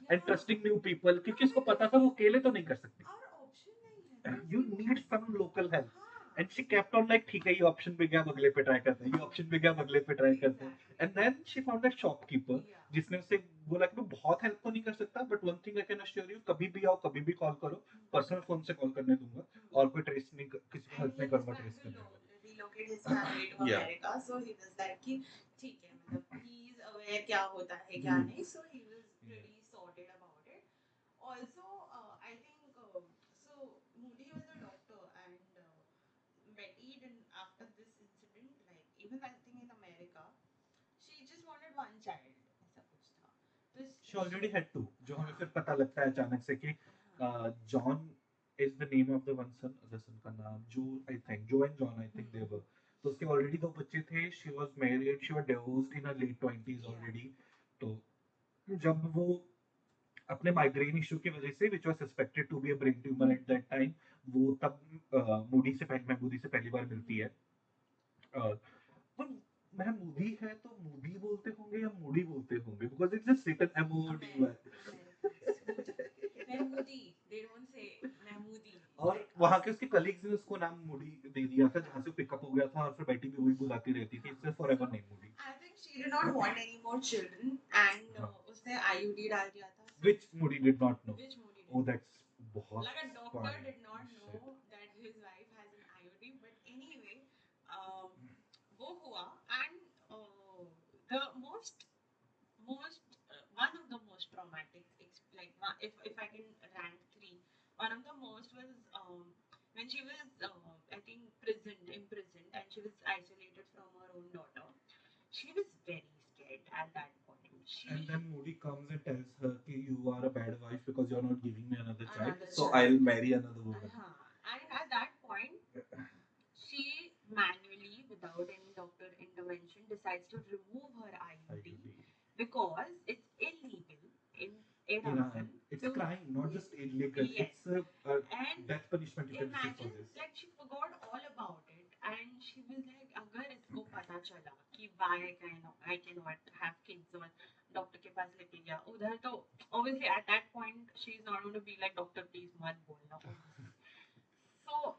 and trusting new people क्योंकि उसको पता था वो अकेले तो नहीं कर सकती और ऑप्शन नहीं है ना you need some local help and she kept on like ठीक है ये ऑप्शन भी गया अब अगले पे ट्राई करते हैं ये ऑप्शन भी गया अब अगले पे ट्राई करते हैं and then she found that shopkeeper जिसने उसे बोला कि मैं बहुत हेल्प तो नहीं कर सकता but one thing I can assure you कभी भी आओ कभी भी कॉल करो पर्सनल फोन से कॉल करने दूंगा और कोई ट्रेस नहीं किसी को हेल्प नहीं करूंगा ट्रेस करने में relocate his family to Yeah. America, so he was like कि ठीक है मतलब he is aware क्या होता है क्या नहीं, so he was pretty sorted about it. Also, I think so. Moody was a doctor, and Betty didn't after this incident, like even I think in America, she just wanted one child. ऐसा कुछ था. तो she already had two जो हमें हाँ, फिर पता लगता है अचानक से कि हाँ, John is the name of the one son the son का नाम जो I think Joe and John I think they were तो उसके ऑलरेडी दो बच्चे थे she was married she was divorced in her late 20s yeah. already तो जब वो अपने माइग्रेन इशू की वजह से which was suspected to be a brain tumor at that time वो तब मूडी से पहले महमूदी से पहली बार मिलती है अ, तो महमूदी है तो मूडी बोलते होंगे या मूडी बोलते होंगे because it's just written M O D Mahmoody. They don't say Mahmoody. और वहां के उसके कलीग्स ने उसको नाम मूडी दे दिया था जहां से पिकअप हो गया था और फिर बेटी भी वही बुलाती रहती थी it's forever name Moody I think she did not want any more children, and हाँ उसने IUD डाल दिया था. which Moody did not know Which Moody oh did. that's बहुत Like a doctor funny did not shit know that his wife has an IUD, but anyway, um, वो हुआ, and the most one of the most traumatic like if I can rank three, one of the most was when she was I think imprisoned, and she was isolated from her own daughter. She was very scared at that point. and then Moody comes and tells her कि you are a bad wife because you're not giving me another child Another so child. I'll marry another woman And at that point, she manually, without any doctor intervention, decides to remove her IUD because it's illegal in Iran. It's crime, not just illegal. Yes. It's a And death punishment you can receive for imagine, this. like she forgot all about it, and she was like, अगर इसको पता चला कि why I cannot have kids और doctor के पास लेके गया उधर तो obviously at that point she is not going to be like doctor please मत बोलना obviously. So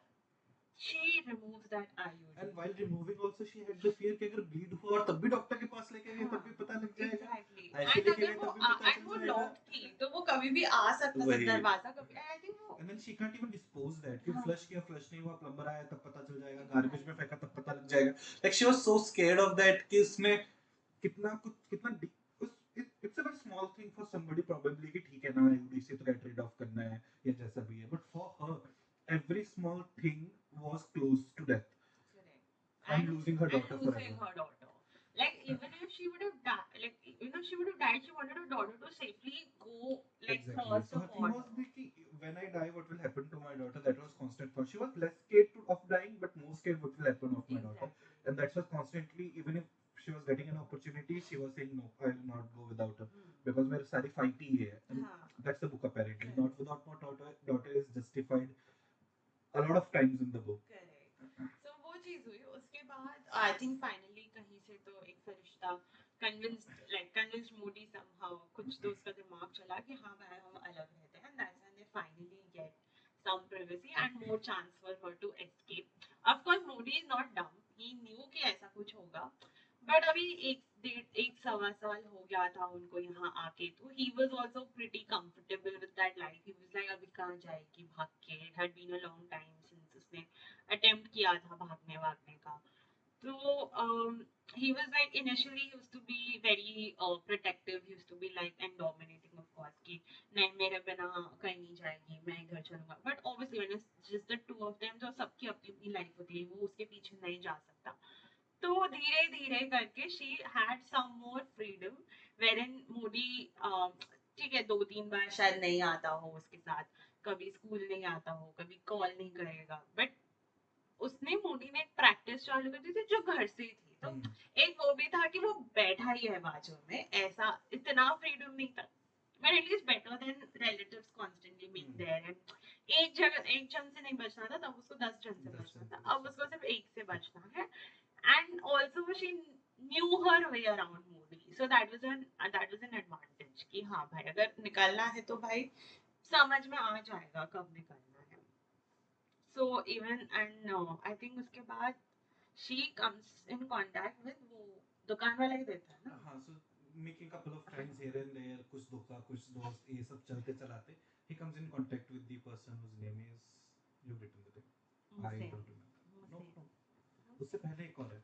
she removes that IUD. And while removing also she had the fear कि अगर bleed हुआ और तब भी डॉक्टर के पास लेके गए तब भी पता लग जाएगा Exactly. ऐसे And लेके अगर गए वो तब भी पता and वो चल जाएगा locked थी तो वो कभी भी आ सकता था वही। दरवाजा कभी. And I think वो and then she can't even dispose that कि हाँ. flush किया flush नहीं हुआ plumber आया तब पता चल जाएगा garbage में फेंका तब पता लग जाएगा like she was so scared of that कि उसने कितना कुछ कितना it's a very small thing for somebody probably कि ठीक है ना IUD से तो get rid of करना है या जैसा भी है but for her every small thing was close to death and losing her daughter losing forever. her daughter. Like even if she would have died, like even if she would have died, she wanted her daughter to safely go like Exactly. cross So the her thing border. was कि when I die, what will happen to my daughter? That was constant thought. She was less scared of dying, but more scared what will happen of my daughter. Exactly. And that was constantly, even if she was getting an opportunity, she was saying no, I will not go without her because मेरे सारी fight ही है. And हाँ. that's the book apparently. Not without my daughter is justified a lot of times in the book. Correct. So वो चीज हुई उसके बाद I think finally कहीं से तो एक फरिश्ता convinced Moody somehow कुछ तो उसका दिमाग चला कि हाँ भाई हम अलग रहते हैं, and that's when they finally get some privacy and more chance for her to escape. Of course Moody is not dumb, he knew कि ऐसा कुछ होगा, but अभी एक 1.25 साल हो गया था उनको यहाँ आके, तो he was also pretty comfortable with that life. He was like अभी कहाँ जाएगी भाग के, it had been a long time since उसने attempt किया था भागने वागने का. So he was like initially he used to be very protective. He used to be like and dominating of course कि नहीं मेरे बिना कहीं नहीं जाएगी, मैं घर चलूंगा. But obviously when it's just the two of them, तो सबकी अपनी अपनी लाइफ होती है, वो उसके पीछे नहीं जा सकता. तो धीरे धीरे करके she had some more freedom wherein मोडी ठीक है 2-3 बार शायद नहीं आता हो उसके साथ, कभी स्कूल नहीं आता हो, कभी कॉल नहीं करेगा, बट उसने मोदी ने एक प्रैक्टिस चालू कर दी थी जो घर से ही थी. तो एक वो भी था कि वो बैठा ही है बाजू में, ऐसा इतना फ्रीडम नहीं था, but at least better than relatives constantly being there. And एक जन से नहीं बचना था तब उसको 10 जन से बचना था, अब उसको सिर्फ एक से बचना है. And also she knew her way around Modi, so that was an advantage कि हाँ भाई अगर निकलना है तो भाई समझ में आ जाएगा कब निकलना है. So even and I think उसके बाद she comes in contact with वो दुकान वाला ही देता है ना. हाँ, so making couple of friends here and there, कुछ धोखा कुछ दोस्त, ये सब चलते चलाते he comes in contact with the person whose name is, you've written the name, I Hussein. don't remember. No, Hussein. no. उससे पहले एक और है.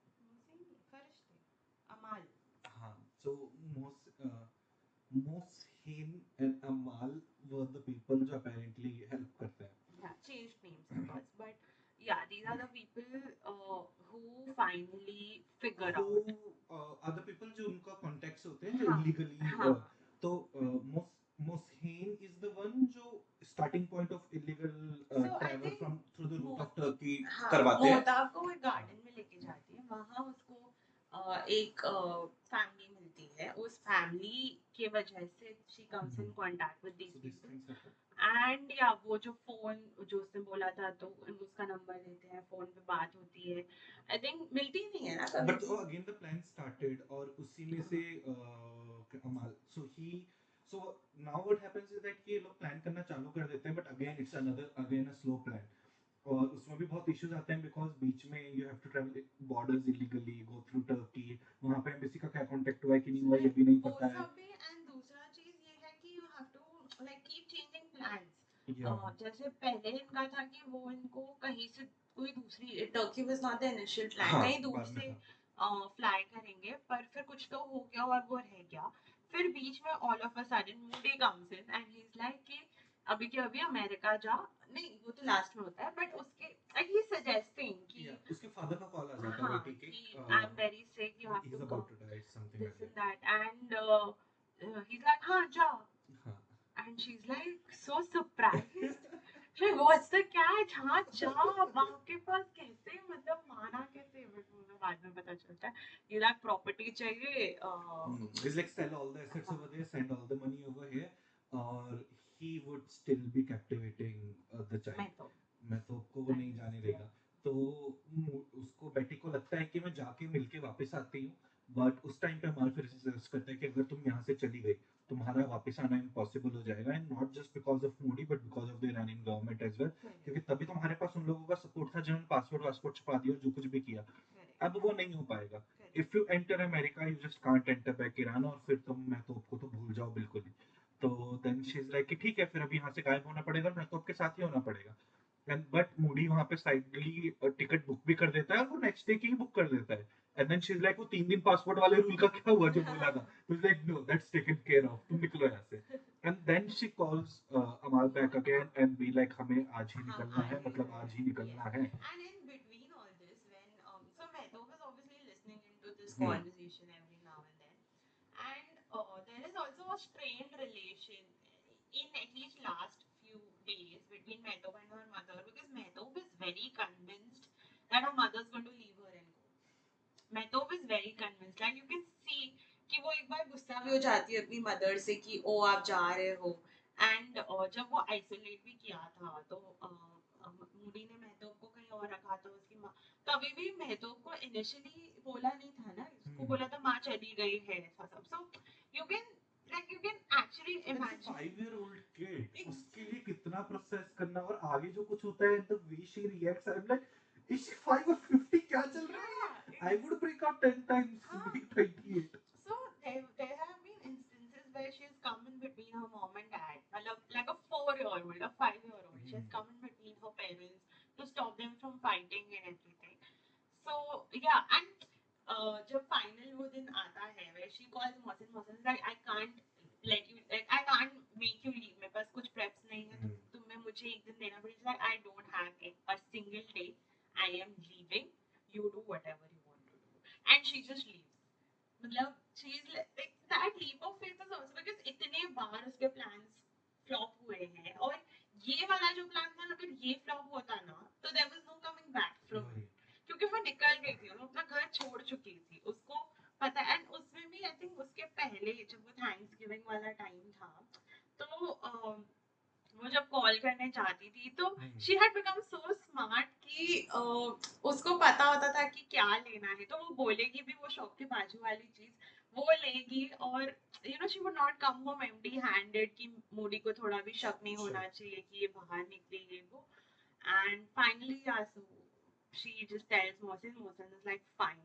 Hussein, फरिश्ते, अमाल. हाँ, so Mohsin and Amal were the people जो apparently help करते हैं. Yeah, changed names of course, but yeah, these are the people who finally figure Who out. are the people जो उनका contacts होते हैं जो हाँ, illegally हाँ. तो Mohsin is the one जो starting point of illegal So I travel think from through the route of Mo- Turkey हाँ, करवाते हैं. मोहताब को एक गार्डन में लेके जाती है, वहाँ उसको एक फैमिली मिलती है, उस फैमिली के वजह से she comes in contact with these So these people. things happen. एंड या वो जो फोन जो उसने बोला था तो उसका नंबर देते हैं, फोन पे बात होती है. आई थिंक मिलती नहीं है ना कभी. But again the plan started और उसी में से Amal so now what happens is that ये लोग plan करना चालू कर देते हैं, but again it's again a slow plan. और उसमें भी बहुत इश्यूज आते हैं बिकॉज बीच में you have to travel borders illegally, go through Turkey, वहाँ पे एम्बेसी का क्या कांटेक्ट हुआ है कि नहीं हुआ ये भी नहीं पता है. एंड दूसरा चीज ये है कि you have to like keep changing plans. Yeah. जैसे पहले इनका था कि वो इनको कहीं से कोई दूसरी, Turkey was not the initial plan, हाँ, कहीं दूर बाद में से था. फ्लाई करेंगे, पर फिर कुछ तो हो गया और वो रह गया. फिर बीच में all of a sudden Moody comes in and he is like कि अभी के अभी अमेरिका जा. नहीं वो तो लास्ट में होता है, बट उसके ही सजेस्टिंग कि Yeah, उसके फादर का कॉल आ जाता है हाँ बेटी के, कि I am very sick, you have he's to about come to die, something like this and that. that, and he's like हाँ जा. हाँ. And she's like so surprised. Like, what's the catch? हाँ जा, बाप के पास कैसे, मतलब माना कैसे, बट मुझे बाद में पता चलता है ये लाख प्रॉपर्टी चाहिए. He's like sell all the assets over there, send all the money over here, or he would still be captivating the child. मैं तो को वो नहीं जाने देगा. तो उसको बेटी को लगता है कि मैं जाके मिलके वापस आती हूँ, बट उस टाइम पे हमारे फिर सजेस्ट करता है कि अगर तुम यहाँ से चली गई तुम्हारा वापस आना इम्पॉसिबल हो जाएगा, and not just because of Moody but because of the Iranian government as well, क्योंकि तभी तुम्हारे पास उन लोगों का सपोर्ट था जिन्होंने पासपोर्ट छुपा दिया और जो कुछ भी किया. अब वो नहीं हो पाएगा. If you enter America you just can't enter back Iran, और फिर तुम महतोब को तो भूल जाओ बिल्कुल ही. तो देन शी इज लाइक कि ठीक है फिर अभी यहाँ से गायब होना पड़ेगा और महतोब के साथ ही होना पड़ेगा. बट मूडी वहां पे साइडली टिकट बुक भी कर देता है और वो नेक्स्ट डे की ही बुक कर देता है. And then she is like वो 3 दिन पासपोर्ट वाले रूल का क्या हुआ जो बोला था. तो is like no that's taken care of, तुम निकलो यहाँ से. And then she calls Amal back again and be like हमें आज ही निकलना है, मतलब आज ही निकलना है. And in between all this, when so Mehtob is obviously listening into this conversation every now and then, and there is also a strained relation in at least last few days between Mehtob and her mother, because Mehtob is very convinced that her mother is going to leave her and go. Mehtob is very convinced, like you can see कि वो एक बार गुस्सा भी हो जाती है अपनी mother से कि ओ आप जा रहे हो. एंड जब वो आइसोलेट भी किया था तो मूडी ने मेहतोब को कहीं और रखा था, उसकी माँ तभी भी मेहतोब को इनिशियली बोला नहीं था ना, उसको बोला था माँ चली गई है ऐसा सब. So you can actually imagine 5-year-old kid, उसके लिए कितना प्रोसेस करना, और आगे जो कुछ होता है the way she reacts, I am like is she 5 or 50, क्या चल रहा है. I would break out 10 times, Ah. be 28. So there have been instances where she's come in between her mom and dad, like a 4-year-old, a 5-year-old. She's come in between her parents to stop them from fighting and everything. So yeah, and जब final वो दिन आता है where she calls Mohsin, Mohsin is like I can't let you, like I can't make you leave. मेरे पास कुछ preps नहीं है, तुम्हें मुझे एक दिन देना पड़ेगा. Like I don't have a single day. I am leaving. You do whatever you want to do, and she just leaves. मतलब she's like that leap of faith is also because इतने बार उसके plans flop हुए हैं और ये वाला जो plan था ना, अगर ये flop होता ना तो there was no coming back from it. क्योंकि वो निकल गई थी, वो अपना घर छोड़ चुकी थी, उसको पता. एंड उसमें भी आई थिंक उसके पहले जब वो थैंक्स गिविंग वाला टाइम था तो वो जब कॉल करने जाती थी तो she had become so smart कि उसको पता होता था कि क्या लेना है, तो वो बोलेगी भी वो शॉप के बाजू वाली चीज वो लेगी. और she would not come home empty handed कि मूडी को थोड़ा भी शक नहीं होना चाहिए कि ये बाहर निकली ये वो. And finally, yeah, so she just tells Mohsin, Mohsin is like, fine,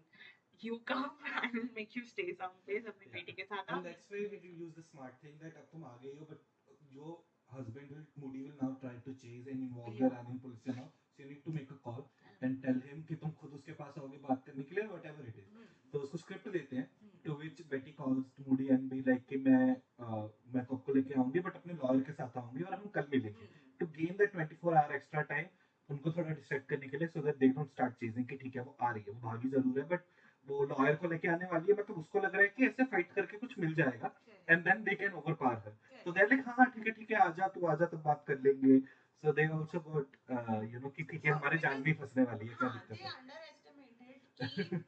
you come, I will make you stay someplace अपनी बेटी के साथ. And that's where we use the smart thing that अब तुम आ गई हो, but your husband will, Moody will now try to chase and involve the running police now. So you need to make a call and tell him कि तुम खुद उसके पास आओगे बात करने के लिए, whatever it is. तो उसको स्क्रिप्ट देते हैं. To which Betty calls to Moody and be like कि मैं तो आपको लेके आऊंगी but अपने लॉयर के साथ आऊंगी और हम कल मिलेंगे. To gain that 24-hour extra time, उनको थोड़ा डिस्ट्रैक्ट करने के लिए so that they don't start chasing कि ठीक है वो आ रही है, वो भागी जरूर है but वो लॉयर को लेके आने वाली है, मतलब उसको लग रहा है कि ऐसे फाइट करके कुछ मिल जाएगा and then they can overpower her. तो दे आर लाइक हाँ ठीक है आजा तू आजा तब बात कर लेंगे. सो दे आल्सो गॉट कि ठीक है हमारे जान भी फंसने वाली है, क्या दिक्कत है. अंडर एस्टिमेटेड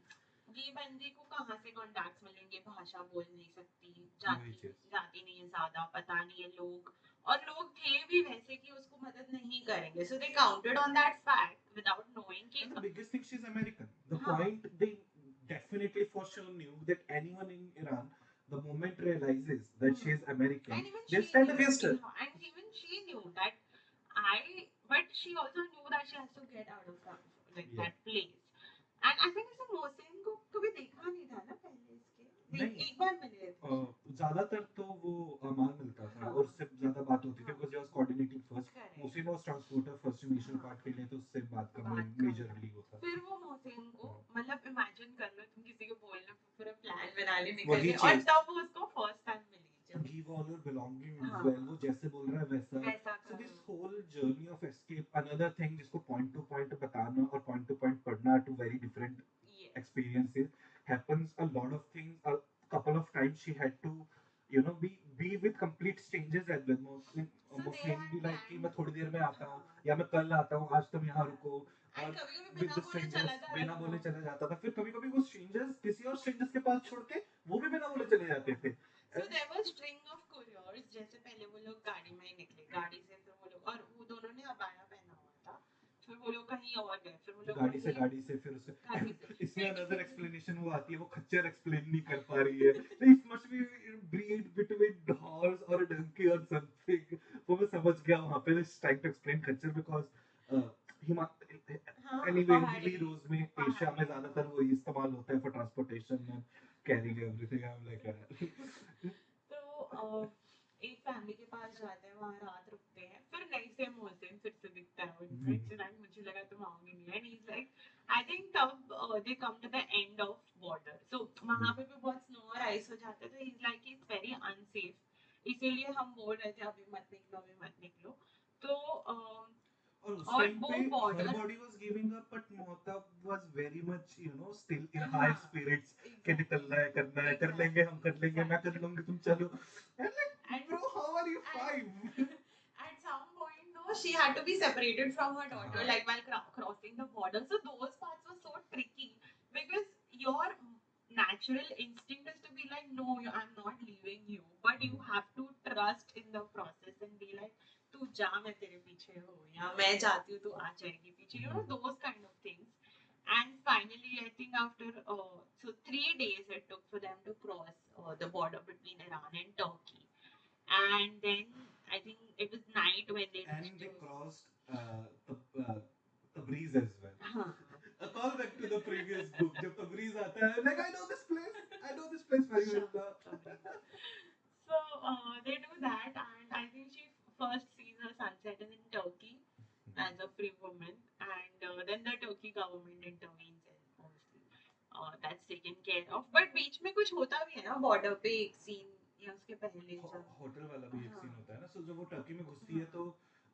कि ये बंदी को कहाँ से कॉन्टैक्ट्स मिलेंगे, भाषा बोल नहीं सकती, जाती नहीं है ज्यादा, पता नहीं है लोग, और लोग थे भी वैसे कि उसको मदद नहीं करेंगे. So they counted on that fact without knowing कि the biggest thing she's American. The point they definitely for sure knew that anyone in Iran, the moment realizes that she is American, they'll stand against her. And even she knew that but she also knew that she has to get out of that place. And I think इसे मोहसिन को कभी देखा नहीं था ना पहले इसके, एक बार मिले थे. ज्यादातर तो वो अमान मिलता था और उससे ज्यादा बात होती थी because he was coordinating first. Mohsin was transporter first initial part के लिए, तो उससे बात करना मेजरली होता. फिर वो मोहसिन को मतलब इमेजिन कर लो तुम किसी को बोलने पूरा प्लान बना ले निकल गए और तब वो उसको फर्स्ट टाइम मिली. Give all your belongings well, वो जैसे बोल रहा है वैसा. So this whole journey of escape, another thing जिसको point to point बताना और point to point पढ़ना two very different experiences, happens a lot of things. A couple of times she had to be with complete strangers as well. Mostly be like कि मैं थोड़ी देर में आता हूँ या मैं कल आता हूँ, आज तुम यहाँ रुको. और with the strangers बिना बोले चले जाता था. फिर कभी कभी वो strangers किसी और strangers के पास छोड़ के वो भी बिना बोले चले जाते थे. So there was string of couriers. जैसे पहले वो लोग गाड़ी में ही निकले, गाड़ी से फिर वो लोग, और वो दोनों ने अबाया पहना हुआ था, फिर वो लोग कहीं और गए, फिर वो लोग गाड़ी से फिर उससे इसमें another explanation वो आती है, वो खच्चर explain नहीं कर पा रही है. This must be breed between horse or a donkey or something. वो मैं समझ गया वहाँ पे trying to explain खच्चर because anyway हिली रोज में एशिया में ज्यादातर वो इस्तेमाल होता है for transportation and carrying everything. I'm like तो एक फैमिली के पास जाते हैं, वहाँ रात रुकते हैं, फिर नहीं से मोहसिन फिर से दिखता है उनको. मुझे लगा तुम आओगे नहीं. And he is like I think तब they come to the end of border, so वहाँ पे भी बहुत स्नो और आइस हो जाता है. तो ही is like it's very unsafe, इसीलिए हम बोल रहे थे अभी मत निकलो. तो और उस टाइम पे her body was giving up but Mohtab was very much still in high spirits कि निकलना है, करना है, कर लेंगे हम, कर लेंगे, मैं कर लूंगी, तुम चलो. And bro, how are you 5? At some point, no, she had to be separated from her daughter, like while crossing the border. So those parts were so tricky because your natural instinct is to be like, no, I'm not leaving you, but you have to trust in the process and be like, तू जा मैं तेरे पीछे हूँ, या मैं जाती हूँ तू आ जाएगी पीछे, those kind of things. And finally, I think after so 3 days it took for them to cross the border between Iran and Turkey. And then I think it was night when they and they crossed the breeze as well. A call back to the previous book. जब Tabriz आता है, like I know this place very well. So they do that, and I think she first sees her sunset in Turkey as a free woman, and then the Turkey government intervenes, and obviously that's taken care of. But बीच में कुछ होता भी है ना border पे एक scene या उसके पहले जब होटल वाला भी एक हाँ सीन होता है ना, सो जब वो टर्की में घुसती है हाँ तो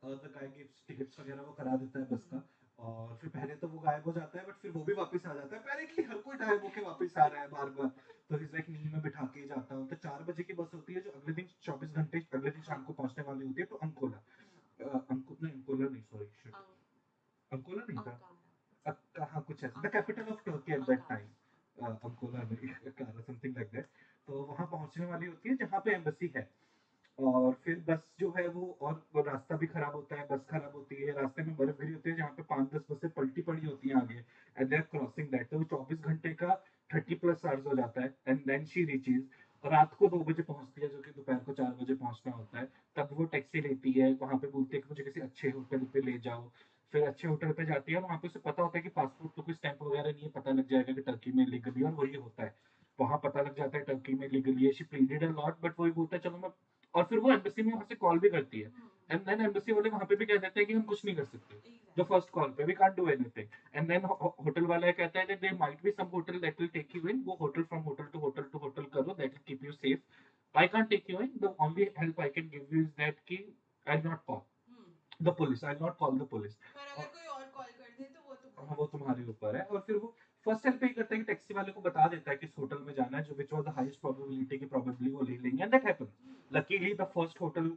द गाय गिव्स टिकट्स वगैरह वो करा देता है बस का, और फिर पहले तो वो गायब हो जाता है बट फिर वो भी वापस आ जाता है, अपेरेंटली हर कोई गायब होके वापस आ रहा है बार बार। तो इस लाइक नींद में बिठा के जाता हूँ, तो 4 बजे की बस होती है जो अगले दिन 24 घंटे अगले दिन शाम को पहुंचने वाली होती है, तो अंकोला, अंकोला नहीं, सॉरी शिट, अंकोला नहीं था, अंकारा कहाँ कुछ ऐसा, the capital of Turkey at that Ankara time, Ankola नहीं, अकारा समथिंग लाइक दैट। तो वहां पहुंचने वाली होती है जहाँ पे एम्बेसी है, और फिर बस जो है और वो रास्ता भी खराब होता है, बस खराब होती है, रास्ते में बर्फ गिरी होती है जहाँ पे 5-10 बसें पलटी पड़ी होती हैं आगे, and they are crossing that, तो वो 24 घंटे का 30+ आवर्स हो जाता है, एंड देन शी रीचेज, रात को 2 बजे पहुंचती है जो कि दोपहर को 4 बजे पहुंचना होता है। तब वो टैक्सी लेती है, वहां पे बोलती है कि मुझे किसी अच्छे होटल पे ले जाओ, फिर अच्छे होटल पे जाती है, और वहां पे उसे पता होता है कि पासपोर्ट तो कोई स्टैंप वगैरह नहीं है, पता लग जाएगा कि टर्की में लीगली, और वही होता है, वहां पता लग जाता है टर्की में लीगली है, she pleaded a lot, but वही बोलता है चलो मैं, और फिर वो एम्बेसी में वहां से कॉल भी करती है, एंड देन एम्बेसी वाले वहां पे भी कह देते हैं कि हम कुछ नहीं कर सकते, द फर्स्ट कॉल पे we can't do anything, and then hotel वाला कहता है there might be some hotel that will take you in, वो hotel from hotel to hotel to hotel करो, that will keep you safe, I can't take you in, the only help I can give you is that कि I will not call the police, I not call the police, पर अगर कोई और call कर दे तो वो हाँ वो तुम्हारे ऊपर है। और फिर वो फर्स्ट हेल्प ये करता है कि टैक्सी वाले को बता देता है कि इस होटल में जाना है, जो which was the highest probability कि प्रोबेबली वो ले लेंगे, and that happens, luckily the first hotel,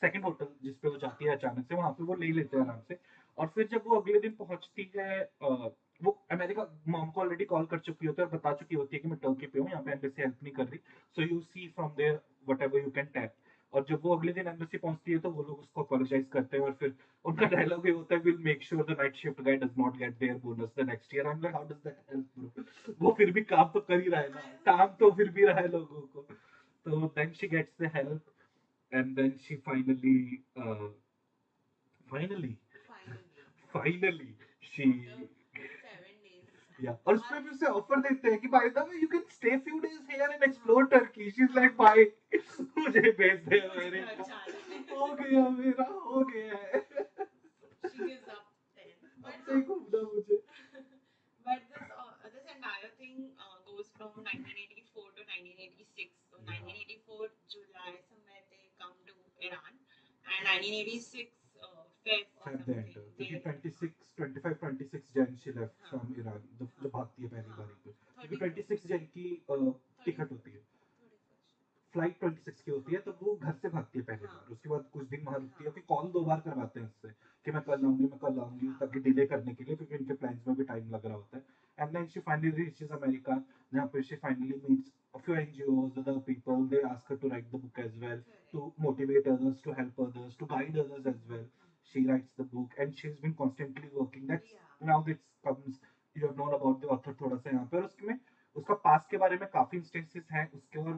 second hotel जिस पे वो जाती है अचानक से, वहां पे वो ले लेते हैं आराम से। और फिर जब वो अगले दिन पहुंचती है, वो अमेरिका मॉम को ऑलरेडी कॉल कर चुकी होती है और बता चुकी होती है कि मैं टर्की पे हूँ, यहाँ पे एम्बेसी हेल्प नहीं कर रही, so you see from there whatever you can tap. और जब वो अगले दिन एम्बेसी पहुंचती है तो वो लोग उसको अपोलोजाइज करते हैं, और फिर उनका डायलॉग ये होता है, will make sure the night shift guy does not get their bonus the next year, I am like how does that help bro, वो फिर भी काम तो कर ही रहा है ना, काम तो फिर भी रहा है लोगों को। तो then she gets the help, and then she finally finally finally she, after 7 days या, और उसमें भी उसे ऑफर देते हैं कि by the way you can stay few days here and explore Turkey, she is like bye, मुझे भेज दे मुझे घर अमेरिका, जाना है हो गया मेरा, हो गया है, so she gives up then अब but नहीं घूमना मुझे। but this entire thing goes from 1984 to 1986. So या 1984 July somewhere they come to Iran, and 1986 Feb or Feb they something enter, they क्योंकि 26 25 26 जन she left हाँ from Iran, हाँ जब भागती है पहली हाँ बारी पे, क्योंकि 31st 26 जन की 30 टिकट होती है, 31st फ्लाइट 26 की होती है, हाँ तो वो घर से भागती है पहली हाँ बार, उसके बाद कुछ दिन वहां रुकती है, हाँ फिर कॉल 2 बार करवाते हैं उससे कि मैं कल आऊंगी, हाँ ताकि डिले करने के लिए, क्योंकि उनके प्लान्स में भी टाइम लग रहा होता है, and then she finally reaches America, जहाँ पे she finally meets a few NGOs, other people, they ask her to write the book as well, correct to motivate others, to help others, to guide others as well. She writes the book and she's been constantly working. That's yeah now this comes, you have known about the author थोड़ा सा यहाँ पे, और उसमें उसका past के बारे में काफी इंस्टेंसेस हैं उसके, और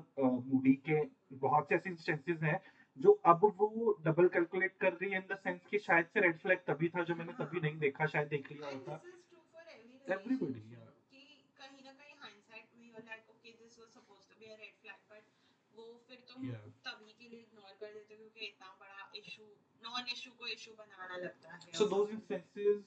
मूडी के बहुत से ऐसे इंस्टेंसेस हैं जो अब वो डबल कैलकुलेट कर रही है, इन द सेंस कि शायद से रेड फ्लैग तभी था जो मैंने तभी नहीं देखा, शायद देख लिया and होता, this is true for every everybody, relationship कि कहीं ना कहीं hindsight में you're like okay this was supposed to be a red flag but वो फिर तुम या तभी के लिए इग्नोर कर देते हो क्योंकि इतना बड़ा इशू नॉन इशू को इशू बनाना लगता है सो और दोज इंस्टेंसेस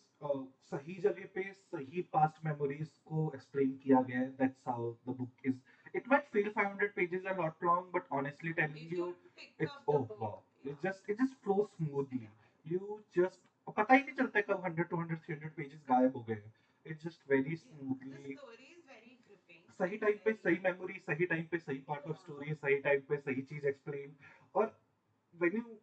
सही जगह पे सही पास्ट मेमोरीज को एक्सप्लेन किया गया है, that's how the book is, it might feel 500 pages are not long, but honestly telling if you you pick it's, up the oh book wow, yeah it just flows smoothly, yeah you just पता ही नहीं चलता कब 100 200 300 pages गायब हो गए, it just very yeah the smoothly, story is very gripping सही it's time पे very सही मेमोरी, सही टाइम पे सही पार्ट ऑफ हाँ स्टोरी, सही टाइम पे सही चीज एक्सप्लेन, और व्हेन यू,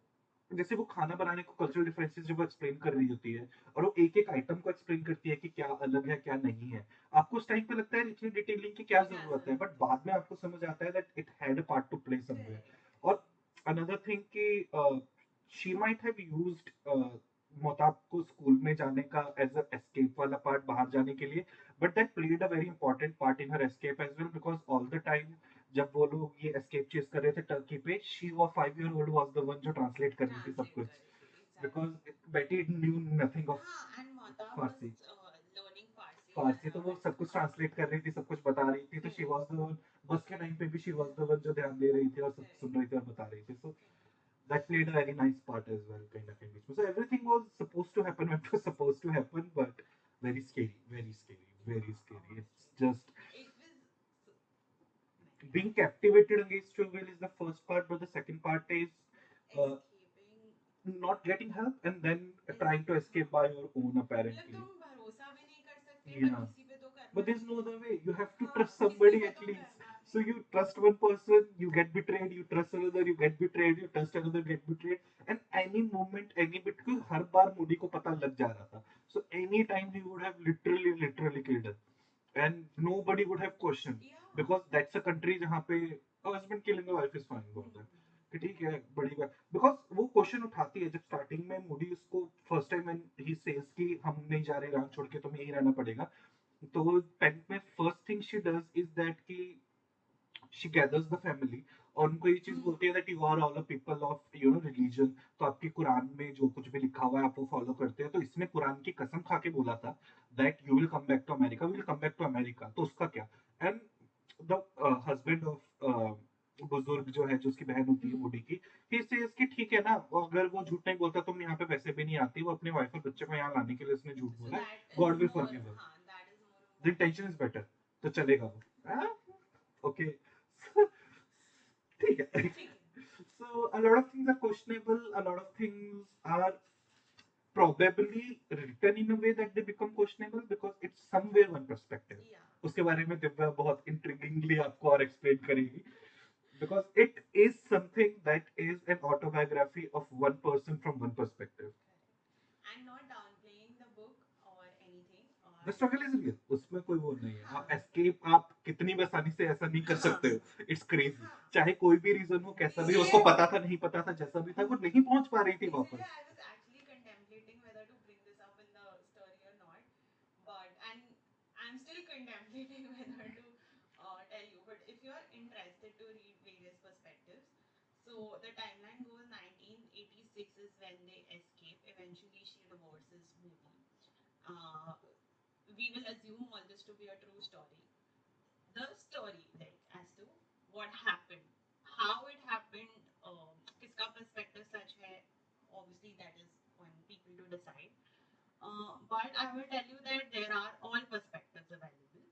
जैसे वो खाना बनाने को कल्चरल डिफरेंसेस जब वो एक्सप्लेन कर रही होती है, और वो एक एक आइटम को एक्सप्लेन करती है कि क्या अलग है क्या नहीं है, आपको उस टाइम पे लगता है इतनी डिटेलिंग की क्या क्या जरूरत है, बट जरूरत है बाद में आपको समझ आता है that it had a part to play somewhere. correct और अनदर थिंग कि she might have used Mahtob को स्कूल में जाने का एज अ एस्केप वाला पार्ट बाहर जाने के लिए, but that played a very important part in her escape as well, because all the time जब वो लोग ये एस्केप चेस कर रहे थे टर्की पे, शी वो 5 year old was the one जो ट्रांसलेट कर रही थी सब translate कुछ, कर रही थी exactly बिकॉज बेटी न्यू नथिंग ऑफ हाँ and Mata was Farsi. learning फारसी तो वो सब कुछ ट्रांसलेट कर रही थी, सब कुछ बता रही थी, तो शी वाज द वन, बस के टाइम पे भी शी वाज द वन जो ध्यान दे रही थी और सब सुन रही थी और बता रही थी, सो that played a very nice part as well, kind of in which. So everything was supposed to happen when it was supposed to happen, but very scary, very scary, very scary. It's just It was being captivated against your will is the first part, but the second part is uh, escaping. not getting help and then Is trying to escape by your own, मतलब apparently. तुम भरोसा भी नहीं कर सकते पर Yeah. किसी पे तो करना But there's ही no है. other way. You have to हाँ, trust किसी somebody पे at तो least. करना So है. you trust one person, you get betrayed. You trust another, you get betrayed. You trust another, get betrayed. And any moment, any bit, क्योंकि हर बार Moody को पता लग जा रहा था. So any time he would have literally killed her, and nobody would have questioned Yeah. because that's a country जहाँ पे a husband killing a wife is fine बोलता है Hmm. कि ठीक है बड़ी बात, बिकॉज वो क्वेश्चन उठाती है जब स्टार्टिंग में मूडी उसको first time when he says कि हम नहीं जा रहे रान छोड़ के तुम्हें यहीं रहना पड़ेगा, तो टेंथ में first thing she does is that कि शी गैदर्स द फैमिली और उनको ये चीज बोलती है that you are all a people of religion, तो आपके कुरान में जो कुछ भी लिखा हुआ है आप वो फॉलो करते हैं, तो इसने कुरान की कसम खा के बोला था that you will come back to America, will come back to America, तो उसका क्या, एंड द हस्बैंड ऑफ बुजुर्ग जो है जो उसकी बहन होती है बूढ़ी की, ही सेज कि ठीक है ना, अगर वो झूठ नहीं बोलता तुम यहाँ पे वैसे भी नहीं आती, वो अपने वाइफ और बच्चे को यहाँ लाने के लिए उसने झूठ So बोला है, that is God will more, forgive हाँ, that is more the intention is important. Better, तो चलेगा वो ओके ठीक है. ठीक है. So a lot of things are questionable, a lot of things are probably written in a way that they become questionable because it's somewhere one perspective. Yeah. उसके बारे में दिव्या बहुत intriguingly आपको और explain करेगी because it is something that is an autobiography of one person from one perspective. Correct. I'm not downplaying the book or anything. Or The struggle is real. उसमें कोई वो नहीं है. हाँ. आप escape आप कितनी भी आसानी से ऐसा नहीं कर हाँ. सकते हो. It's crazy. हाँ. चाहे कोई भी reason हो, कैसा भी, इसीलिए उसको पता था, नहीं पता था, जैसा भी था, वो नहीं पहुंच पा रही थी इसीलिए वापस. I was actually contemplating whether to bring this up in the story or not. But and I'm still contemplating whether to tell you. But if you're interested to read various perspectives, so the timeline goes 1986 is when they escape. Eventually, she divorces Moody. Uh, we will assume all this to be a true story. The story, like as to what happened, how it happened, किसका perspective सच है, obviously that is on people to decide. But I will tell you that there are all perspectives available.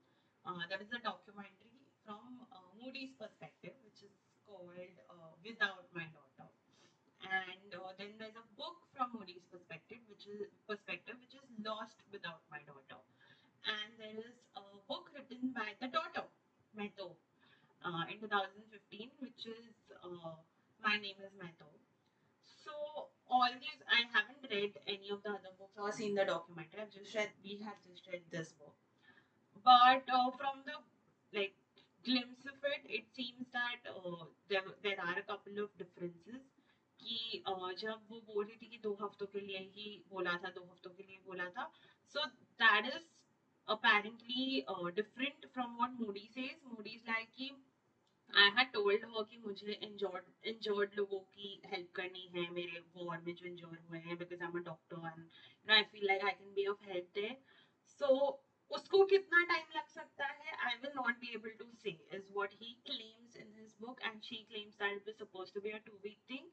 There is a documentary from Moody's perspective, which is called Without My Daughter, and then there's a book from Moody's perspective, which is Lost Without My Daughter, and there is a book written by the daughter, Meto, in 2015, which is My Name is Meto. So all these, I haven't read any of the other books or seen the documentary. I've just read. We have just read this book, but from the like glimpse of it, it seems that there are a couple of differences. कि जब वो बोल रही थी कि 2 हफ्तों के लिए ही बोला था, 2 हफ्तों के लिए बोला था, so that is apparently different from what Moody says. Moody is like कि आई हैड टोल्ड हर कि मुझे इंजर्ड लोगों की हेल्प करनी है, मेरे वॉर में जो इंजर्ड हुए हैं, because I am a doctor and I feel like I can be of help there. So उसको कितना टाइम लग सकता है, I will not be able to say, is what he claims in his book, and she claims that it was supposed to be a 2 week thing.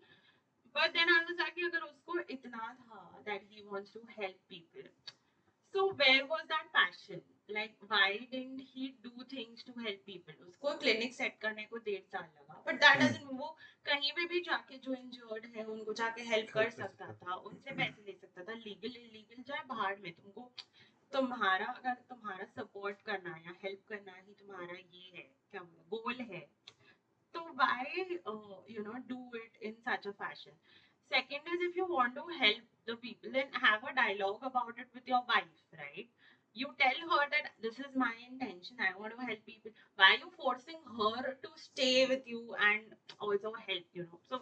But then I was like अगर उसको इतना था that he wants to help people, so where was that passion? Like why didn't he do things to help people? उसको clinic set करने को 1.5 साल लगा, but that doesn't mean वो कहीं पे भी जाके जो इंजर्ड है उनको जाके हेल्प कर सकता था, उनसे पैसे ले सकता था, लीगल इलीगल चाहे बाहर में. तुमको तुम्हारा अगर तुम्हारा सपोर्ट करना या हेल्प करना ही तुम्हारा ये है, क्या गोल है, so why do it in such a fashion? Second is, if you want to help the people, then have a dialogue about it with your wife, right? You tell her that this is my intention, I want to help people. Why are you forcing her to stay with you and also help? So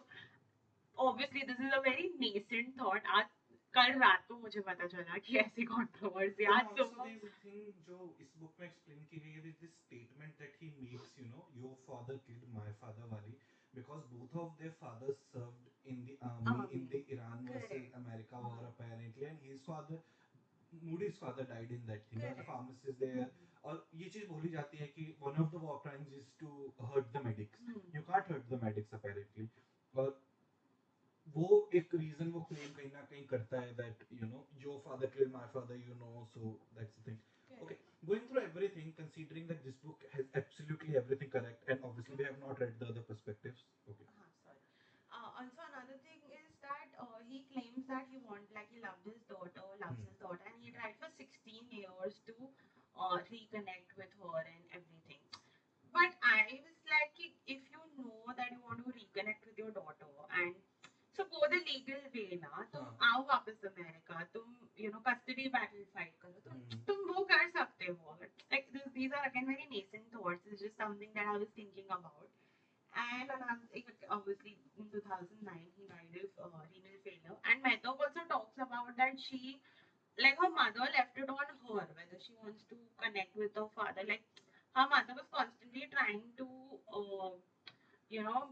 obviously this is a very nascent thought. आज कल रात को मुझे पता चला कि ऐसी controversy And आज also सुबह. there's a thing जो इस book में explain की गई है, there's this statement that he makes, your father killed my father वाली, because both of their fathers served in the army in the Iran versus Correct. America war apparently, and his father Moody's father died in that thing. The Correct. pharmacist there. और ये चीज बोली जाती है कि one of the war crimes is to hurt the medics. You can't hurt the medics apparently. और वो एक रीजन वो क्लेम कहीं ना कहीं करता है that you know your father killed my father, you know, so that's the thing. Okay, going through everything, considering that this book has absolutely everything correct, and obviously we have not read the other perspectives. Okay. Sorry. Also, another thing is that he claims that he loved his daughter, loves his daughter, and he tried for 16 years to reconnect with her and everything. But I was like, if you know that you want to reconnect with your daughter and so go the legal way ना तुम आओ वापस America तुम custody battle fight करो तुम वो कर सकते हो like these are again very nascent thoughts. It's just something that I was thinking about. And obviously in 2009 he died of renal failure. And Mehtab also talks about that like her mother left it on her whether she wants to connect with her father. Like her mother was constantly trying to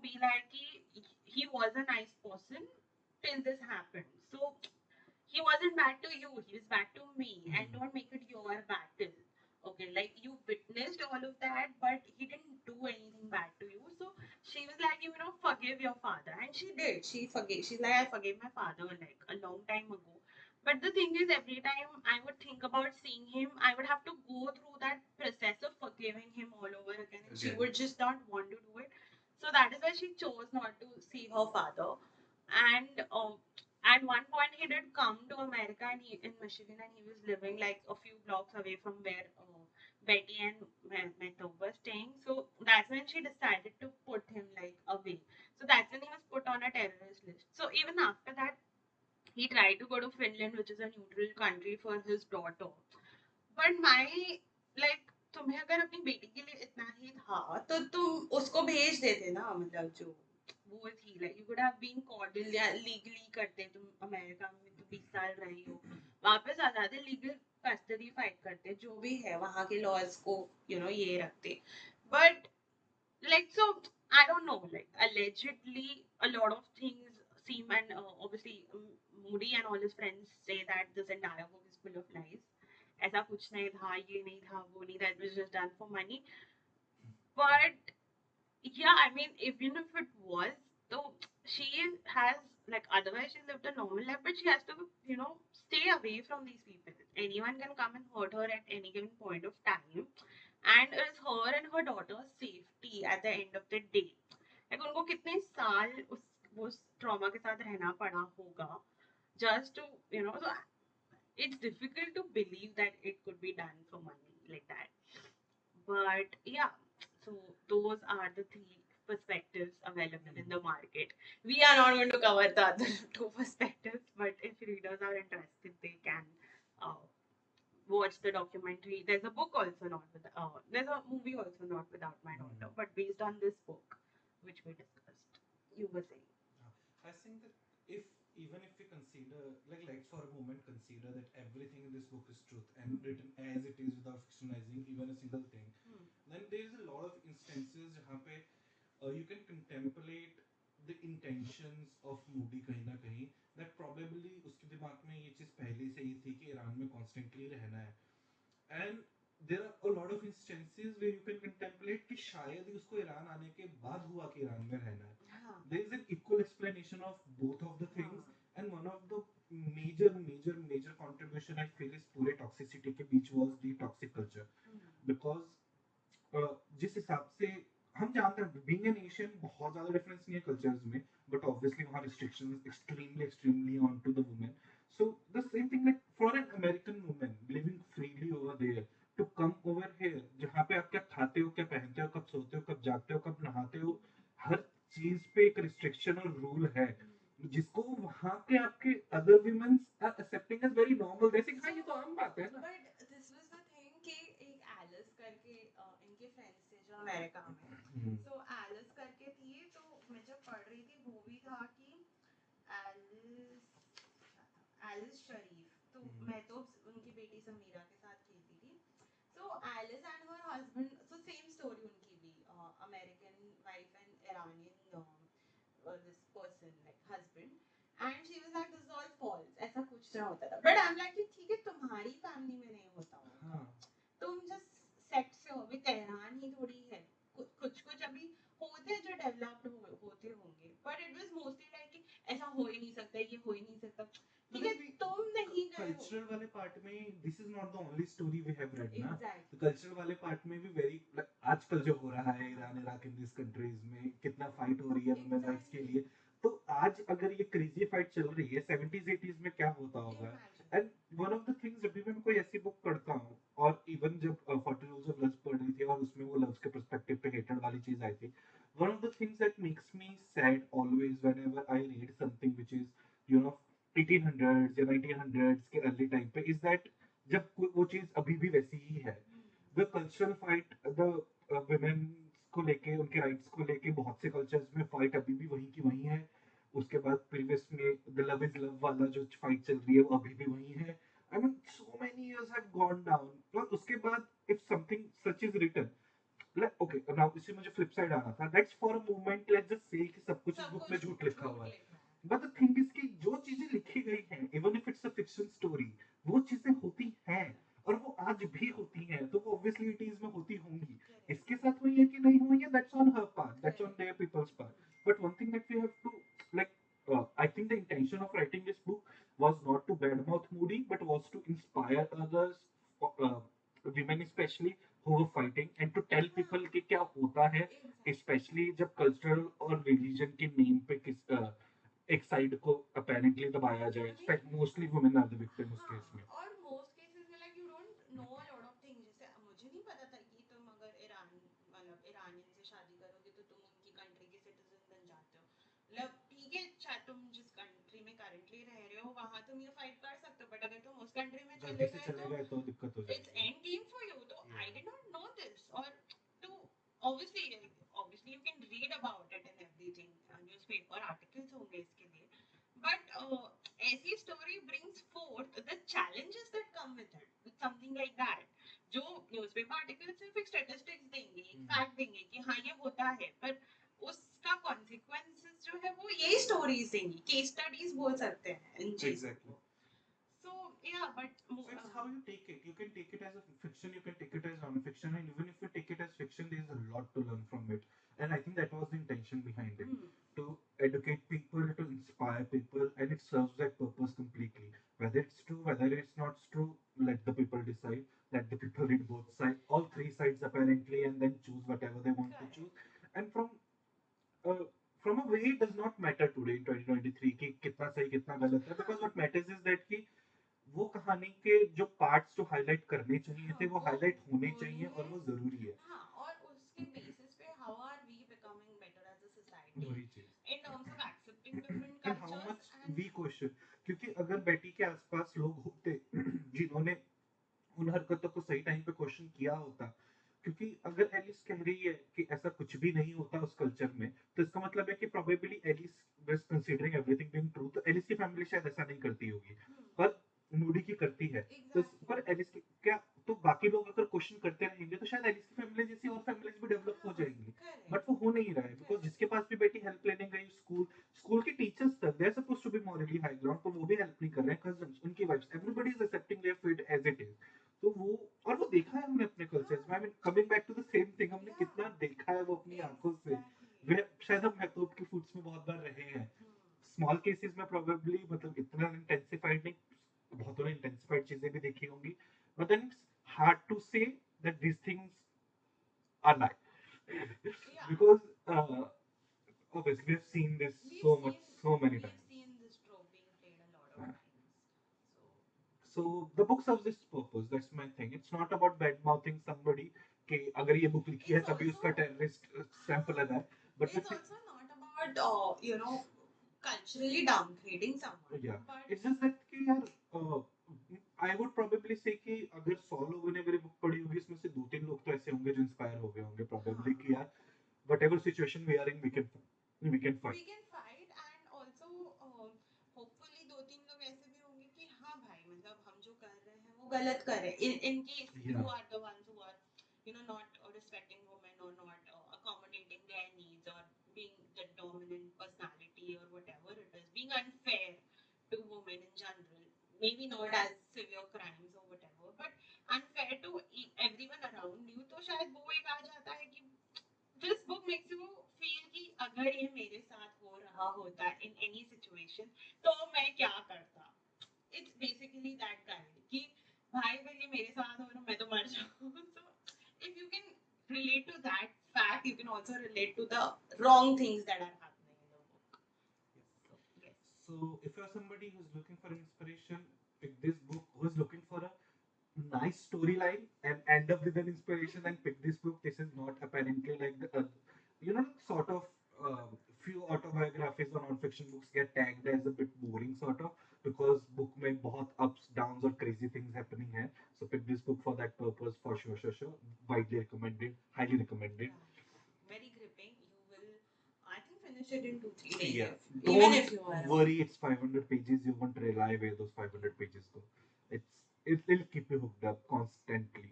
be like he was a nice person till this happened. So he wasn't bad to you, he was bad to me, and don't make it your battle. Okay, like you witnessed all of that, but he didn't do anything bad to you. So she was like, forgive your father. And she did. She forgave. She's like, I forgave my father like a long time ago. But the thing is, every time I would think about seeing him, I would have to go through that process of forgiving him all over again. And she would just not want to do it. So that is why she chose not to see her father. And at one point, he did come to America and in Michigan, and he was living like a few blocks away from where Betty and Mehta were staying. So that's when she decided to put him like away. So that's when he was put on a terrorist list. So even after that, he tried to go to Finland, which is a neutral country, for his daughter. But my like तुम्हें अगर अपनी बेटी के लिए इतना ही था तो तुम उसको भेज देते ना मतलब जो वो थी like you could have been cordial या लीगली करते तुम अमेरिका में तो 20 साल रही हो वापस आ जाते लीगल कस्टडी फाइट करते जो भी है वहाँ के लॉज को ये रखते but like so I don't know like allegedly a lot of things seem and obviously Moody and all his friends say that this entire book is full of lies ऐसा कुछ नहीं था ये नहीं था वो नहीं that was just done for money but yeah I mean even if it was so she has like otherwise she lived a normal life but she has to stay away from these people anyone can come and hurt her at any given point of time and it's her and her daughter's safety at the end of the day like उनको कितने साल वो trauma के साथ रहना पड़ा होगा just to so it's difficult to believe that it could be done for money like that but yeah so those are the three perspectives available in the market. We are not going to cover the other two perspectives but if readers are interested they can uh, watch the documentary. There's a book also not with there's a movie also not without my daughter but based on this book which we discussed you were saying. I think that if even if we consider like let's for a moment consider that everything in this book is truth and written as it is without fictionalizing even a single thing, then there is a lot of instances जहाँ पे you can contemplate the intentions of Moody कहीं ना कहीं that probably उसके दिमाग में ये चीज़ पहले से ही थी कि ईरान में constantly रहना है and there are a lot of instances where you can contemplate कि शायद ही उसको ईरान आने के बाद हुआ कि ईरान में रहना है. There is an equal explanation of both of the things and one of the major contribution I feel is पूरे toxicity के बीच was the toxic culture because जिस हिसाब से हम जानते हैं बीइंग एन एशियन बहुत ज्यादा डिफरेंस नहीं है कल्चर्स में बट ऑब्वियसली वहाँ restrictions extremely on to the women so the same thing like for an American women living freely over there to come over here जहाँ पे आप क्या खाते हो क्या पहनते हो कब सोते हो कब जागते हो कब नहाते हो हर चीज पे एक रिस्ट्रिक्शन और रूल है जिसको वहाँ के आपके other womens are accepting as very normal जैसे हाँ ये तो आम बात है ना but this was the thing कि एक एलिस करके इनके फ्रेंड्स थे जो अमेरिका में सो एलिस करके थी तो मैं जब पढ़ रही थी वो भी था कि एलिस एलिस शरीफ तो मैं तो उनकी बेटी समीरा के साथ खेलती थी so Alice and her husband so same story उनकी भी American wife and Iranian this person like husband and she was like this is all false ऐसा कुछ कुछ तरह होता था, बट आई एम लाइक ठीक है तुम्हारी फैमिली में नहीं होता होगा, हाँ तुम जस्ट सेट से हो, अभी तेहरान ही थोड़ी है, कुछ कुछ अभी होते हैं जो डेवलप्ड होते होंगे, but it was mostly like ऐसा हो ही नहीं सकता, ये हो ही नहीं सकता, ठीक है तुम नहीं गए हो। कल्चरल वाले पार्ट में this is not the only story we have read ना, Exactly. कल्चरल वाले पार्ट में भी वेरी आजकल जो हो रहा है Iran Iraq in this countries में कितना फाइट हो रही है वुमेन राइट्स के लिए, तो आज अगर ये क्रेजी फाइट चल रही है 70s 80s में क्या होता होगा। Imagine. And one of the things जब भी मैं कोई ऐसी बुक पढ़ता हूँ, और इवन जब 40 रूल्स ऑफ लव पढ़ रही थी और उसमें वो लव्स के पर्सपेक्टिव पे हेटेड वाली चीज आई थी, one of the things that makes me sad always whenever I read something which is you know 1800s या 1900s के अर्ली टाइम पे इज दैट जब वो चीज अभी भी वैसी ही है, the cultural fight the women को लेके उनके राइट्स को लेके बहुत से कल्चर्स में फाइट अभी भी वही की वही है। उसके बाद प्रीवियस में द लव इज लव वाला जो फाइट चल रही है वो अभी भी वही है। I mean so many years have gone down और उसके बाद if something such is written like okay now इसी मुझे फ्लिप साइड आना था, let's for a moment let's just say कि सब कुछ इस बुक में झूठ लिखा हुआ है, बट द थिंग इज कि जो चीजें लिखी गई हैं even if it's a fiction story वो चीजें होती हैं और वो आज भी होती हैं, तो वो ऑब्वियसली इट इज में होती होंगी। इसके साथ हुई है कि नहीं हुई है that's on her part, that's on their people's part, but one thing that we have to like I think the intention of writing this book was not to badmouth Moody but was to inspire others, uh, women especially who were fighting and to tell people कि क्या होता है, specially जब cultural और religion के name पे एक side को अपेरेंटली दबाया जाए, mostly women are the victim उस केस में। और मोस्ट केसेस में like you don't know a lot of things, जैसे मुझे नहीं पता था कि तुम अगर ईरान मतलब ईरानियन से शादी करोगे तो तुम उनकी कंट्री के सिटीजन बन जाते हो, मतलब ठीक है शायद तुम जिस कंट्री में करंटली रह रहे हो वहां तुम ये फाइट कर सकते हो, बट अगर तुम उस कंट्री में गलती चले से गए चले गए तो दिक्कत हो इट्स जाएगी। एंड गेम फॉर यू, तो I did not know this. और तो obviously you can read about it and everything, newspaper articles होंगे इसके लिए, बट ऐसी story brings forth the challenges that come with it, with something like that, जो newspaper article सिर्फ एक statistics देंगे, एक फैक्ट देंगे कि हाँ ये होता है, पर उसका कॉन्सिक्वेंसेस जो है वो यही स्टोरीज देंगी, केस स्टडीज बोल सकते हैं इन चीजों को। So yeah, but So it's how you take it. You can take it as a fiction, you can take it as non-fiction, and even if you take it as fiction, there is a lot to learn from it. And I think that was the intention behind it, to educate people, to inspire people, and it serves that purpose completely. Whether it's true, whether it's not true, let the people decide. Let the people read both sides, all three sides apparently, and then choose whatever they want to choose. And uh, from a way, it does not matter today in 2023 कि कितना सही कितना गलत है, because what matters is that कि वो कहानी के जो पार्ट्स जो हाईलाइट करने चाहिए थे वो हाईलाइट होने चाहिए और वो जरूरी है। हाँ, और उसके बेसिस पे how are we becoming better as a society वही चीज in terms of accepting different and how cultures much and we question, क्योंकि अगर बेटी के आसपास लोग होते जिन्होंने उन हरकतों को सही टाइम पे क्वेश्चन किया होता, क्योंकि अगर एलिस कह रही है कि ऐसा कुछ भी नहीं होता उस कल्चर में, तो इसका मतलब है कि probably Alice was considering everything being true, तो एलिस की फैमिली शायद ऐसा नहीं करती होगी, पर मूडी की करती है। तो पर एलिस की क्या, तो बाकी लोग अगर क्वेश्चन करते रहेंगे तो शायद एलिस की फैमिली जैसी और फैमिलीज भी डेवलप हो जाएंगी, बट वो हो नहीं रहा है बिकॉज जिसके पास भी बेटी हेल्प लेने गई स्कूल, स्कूल के टीचर्स तक they are supposed to be morally high ground, तो वो भी हेल्प नहीं कर रहे हैं, कजन्स उनकी wives everybody is accepting their fate as it is. तो वो, और वो देखा है हमने अपने कल्चर्स में, I mean coming back to the same thing, हमने कितना देखा है वो अपनी आंखों से। वे शायद हम महतूब के फूड्स में बहुत बार रहे हैं, स्मॉल केसेस में प्रोबेबली, मतलब इतना इंटेंसिफाइड नहीं, बहुतों ने इंटेंसिफाइड चीजें भी देखी होंगी, but then it's hard to say that these things are lie because obviously we've seen this so much, so many we've times. seen this trope being played a lot of times. So So the book serves this purpose. That's my thing. It's not about bad mouthing somebody कि अगर ये book लिखी है it's तभी उसका also terrorist stamp लगा है, but it's also not about culturally downgrading someone, yeah, but it's just that कि यार I would probably say कि अगर 100 लोगों ने मेरी बुक पढ़ी होगी उसमें से 2-3 लोग तो ऐसे होंगे जो इंस्पायर हो गए होंगे probably कि यार whatever situation we are in we can fight. we can fight and also hopefully दो तीन लोग ऐसे भी होंगे कि हाँ भाई मतलब हम जो कर रहे हैं वो गलत कर रहे हैं, in case you Yeah. are the ones who are not respecting women or not accommodating their needs or being the dominant personality or whatever it is, being unfair to women in general, maybe not as severe crimes or whatever, but unfair to everyone around you, तो शायद वो एक आ जाता है कि this book makes you feel कि अगर ये मेरे साथ हो रहा होता in any situation तो मैं क्या करता. It's basically that kind कि भाई अगर ये मेरे साथ हो रहा मैं तो मर जाऊँ. So if you can relate to that fact, you can also relate to the wrong things that are happening in the book. So yes. So, if you're somebody who's looking for inspiration, pick this book. Who's looking for a nice storyline and end up with an inspiration and pick this book. This is not apparently like the, sort of few autobiographies or non-fiction books get tagged as a bit boring, sort of, because book में बहुत ups, downs और crazy things happening है. So pick this book for that purpose for sure, sure, sure. Widely recommended, highly recommended. Very gripping. You will, I think, finish it in 2-3 days. Yeah. Even Don't if you are worry, it's 500 pages. You won't rely where those 500 pages go. It'll keep you hooked up constantly.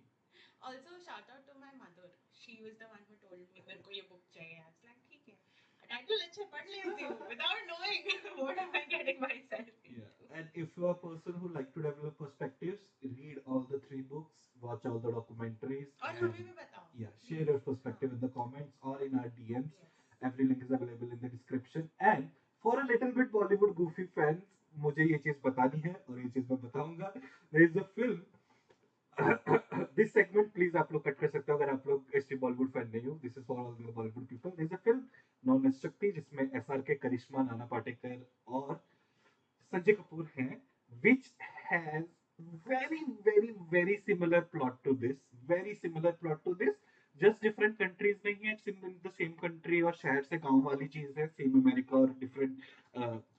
Also, shout out to my mother. She was the one who told me मेरे को ये book चाहिए. I was like ठीक है. Title अच्छे पढ़ लेती हूँ without knowing what am I getting myself into. Yeah, and if you're a person who like to develop perspectives, read all the three books, watch all the documentaries, और and हमें भी बताओ. yeah, share your perspective in the comments or in our DMs. Yes. Every link is available in the description. And for a little bit Bollywood goofy fans, मुझे ये चीज बतानी है और ये चीज मैं बताऊंगा. There is a film. This segment please आप लोग कट कर सकते हो अगर आप लोग एसटी बॉलीवुड फैन नहीं हो. This is for all the Bollywood people. There is a film known as Shakti जिसमें एसआर के करिश्मा नाना पाटेकर और संजय कपूर हैं, which has very very very similar plot to this. Very similar plot to this. Just different countries नहीं है. It's in the same country और शहर से गांव वाली चीज है. सेम अमेरिका और डिफरेंट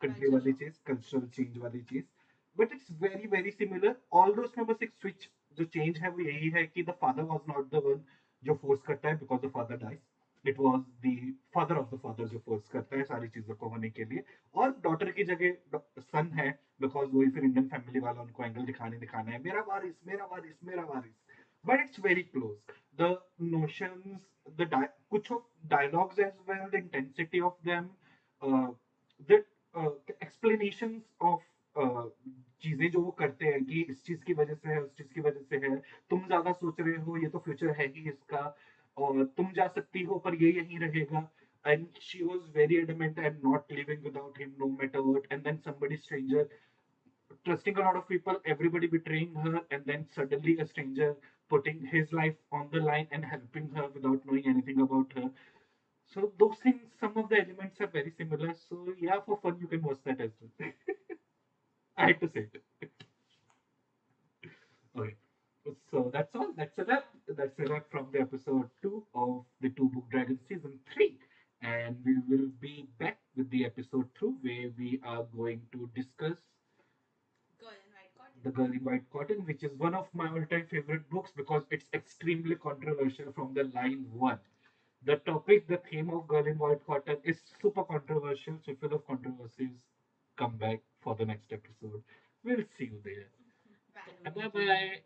कंट्री वाली चीज, कल्चरल चेंज वाली चीज. But it's very very similar. All दो उसमें बस एक स्विच जो चेंज है वो यही है कि the father was not the one जो फोर्स करता है because the father dies. It was the father of the father जो फोर्स करता है सारी चीजों को होने के लिए. और डॉटर की जगह सन है बिकॉज वही फिर इंडियन फैमिली वाला उनको एंगल दिखाना है मेरा वारिस मेरा वारिस मेरा वारिस. But it's very close. The notions, the कुछ of dialogues as well, the intensity of them, the explanations of चीजें जो वो करते हैं कि इस चीज की वजह से है उस चीज की वजह से है. तुम ज्यादा सोच रहे हो ये तो फ्यूचर है ही इसका और तुम जा सकती हो पर ये यहीं रहेगा. And she was very adamant and not living without him no matter what. And then somebody stranger trusting a lot of people, everybody betraying her, and then suddenly a stranger putting his life on the line and helping her without knowing anything about her. So those things, some of the elements are very similar. So yeah, for fun you can watch that as well. I had to say it. Okay. So that's all. That's a wrap. That's a wrap from the episode 2 of the Two Book Dragons season 3. And we will be back with the episode 2 where we are going to discuss Girl in White Cotton. The Girl in White Cotton, which is one of my all time favorite books because it's extremely controversial from the line 1. The topic, the theme of Girl in White Cotton is super controversial. So if you love controversies, come back for the next episode. We'll see you there. Bye Bye bye.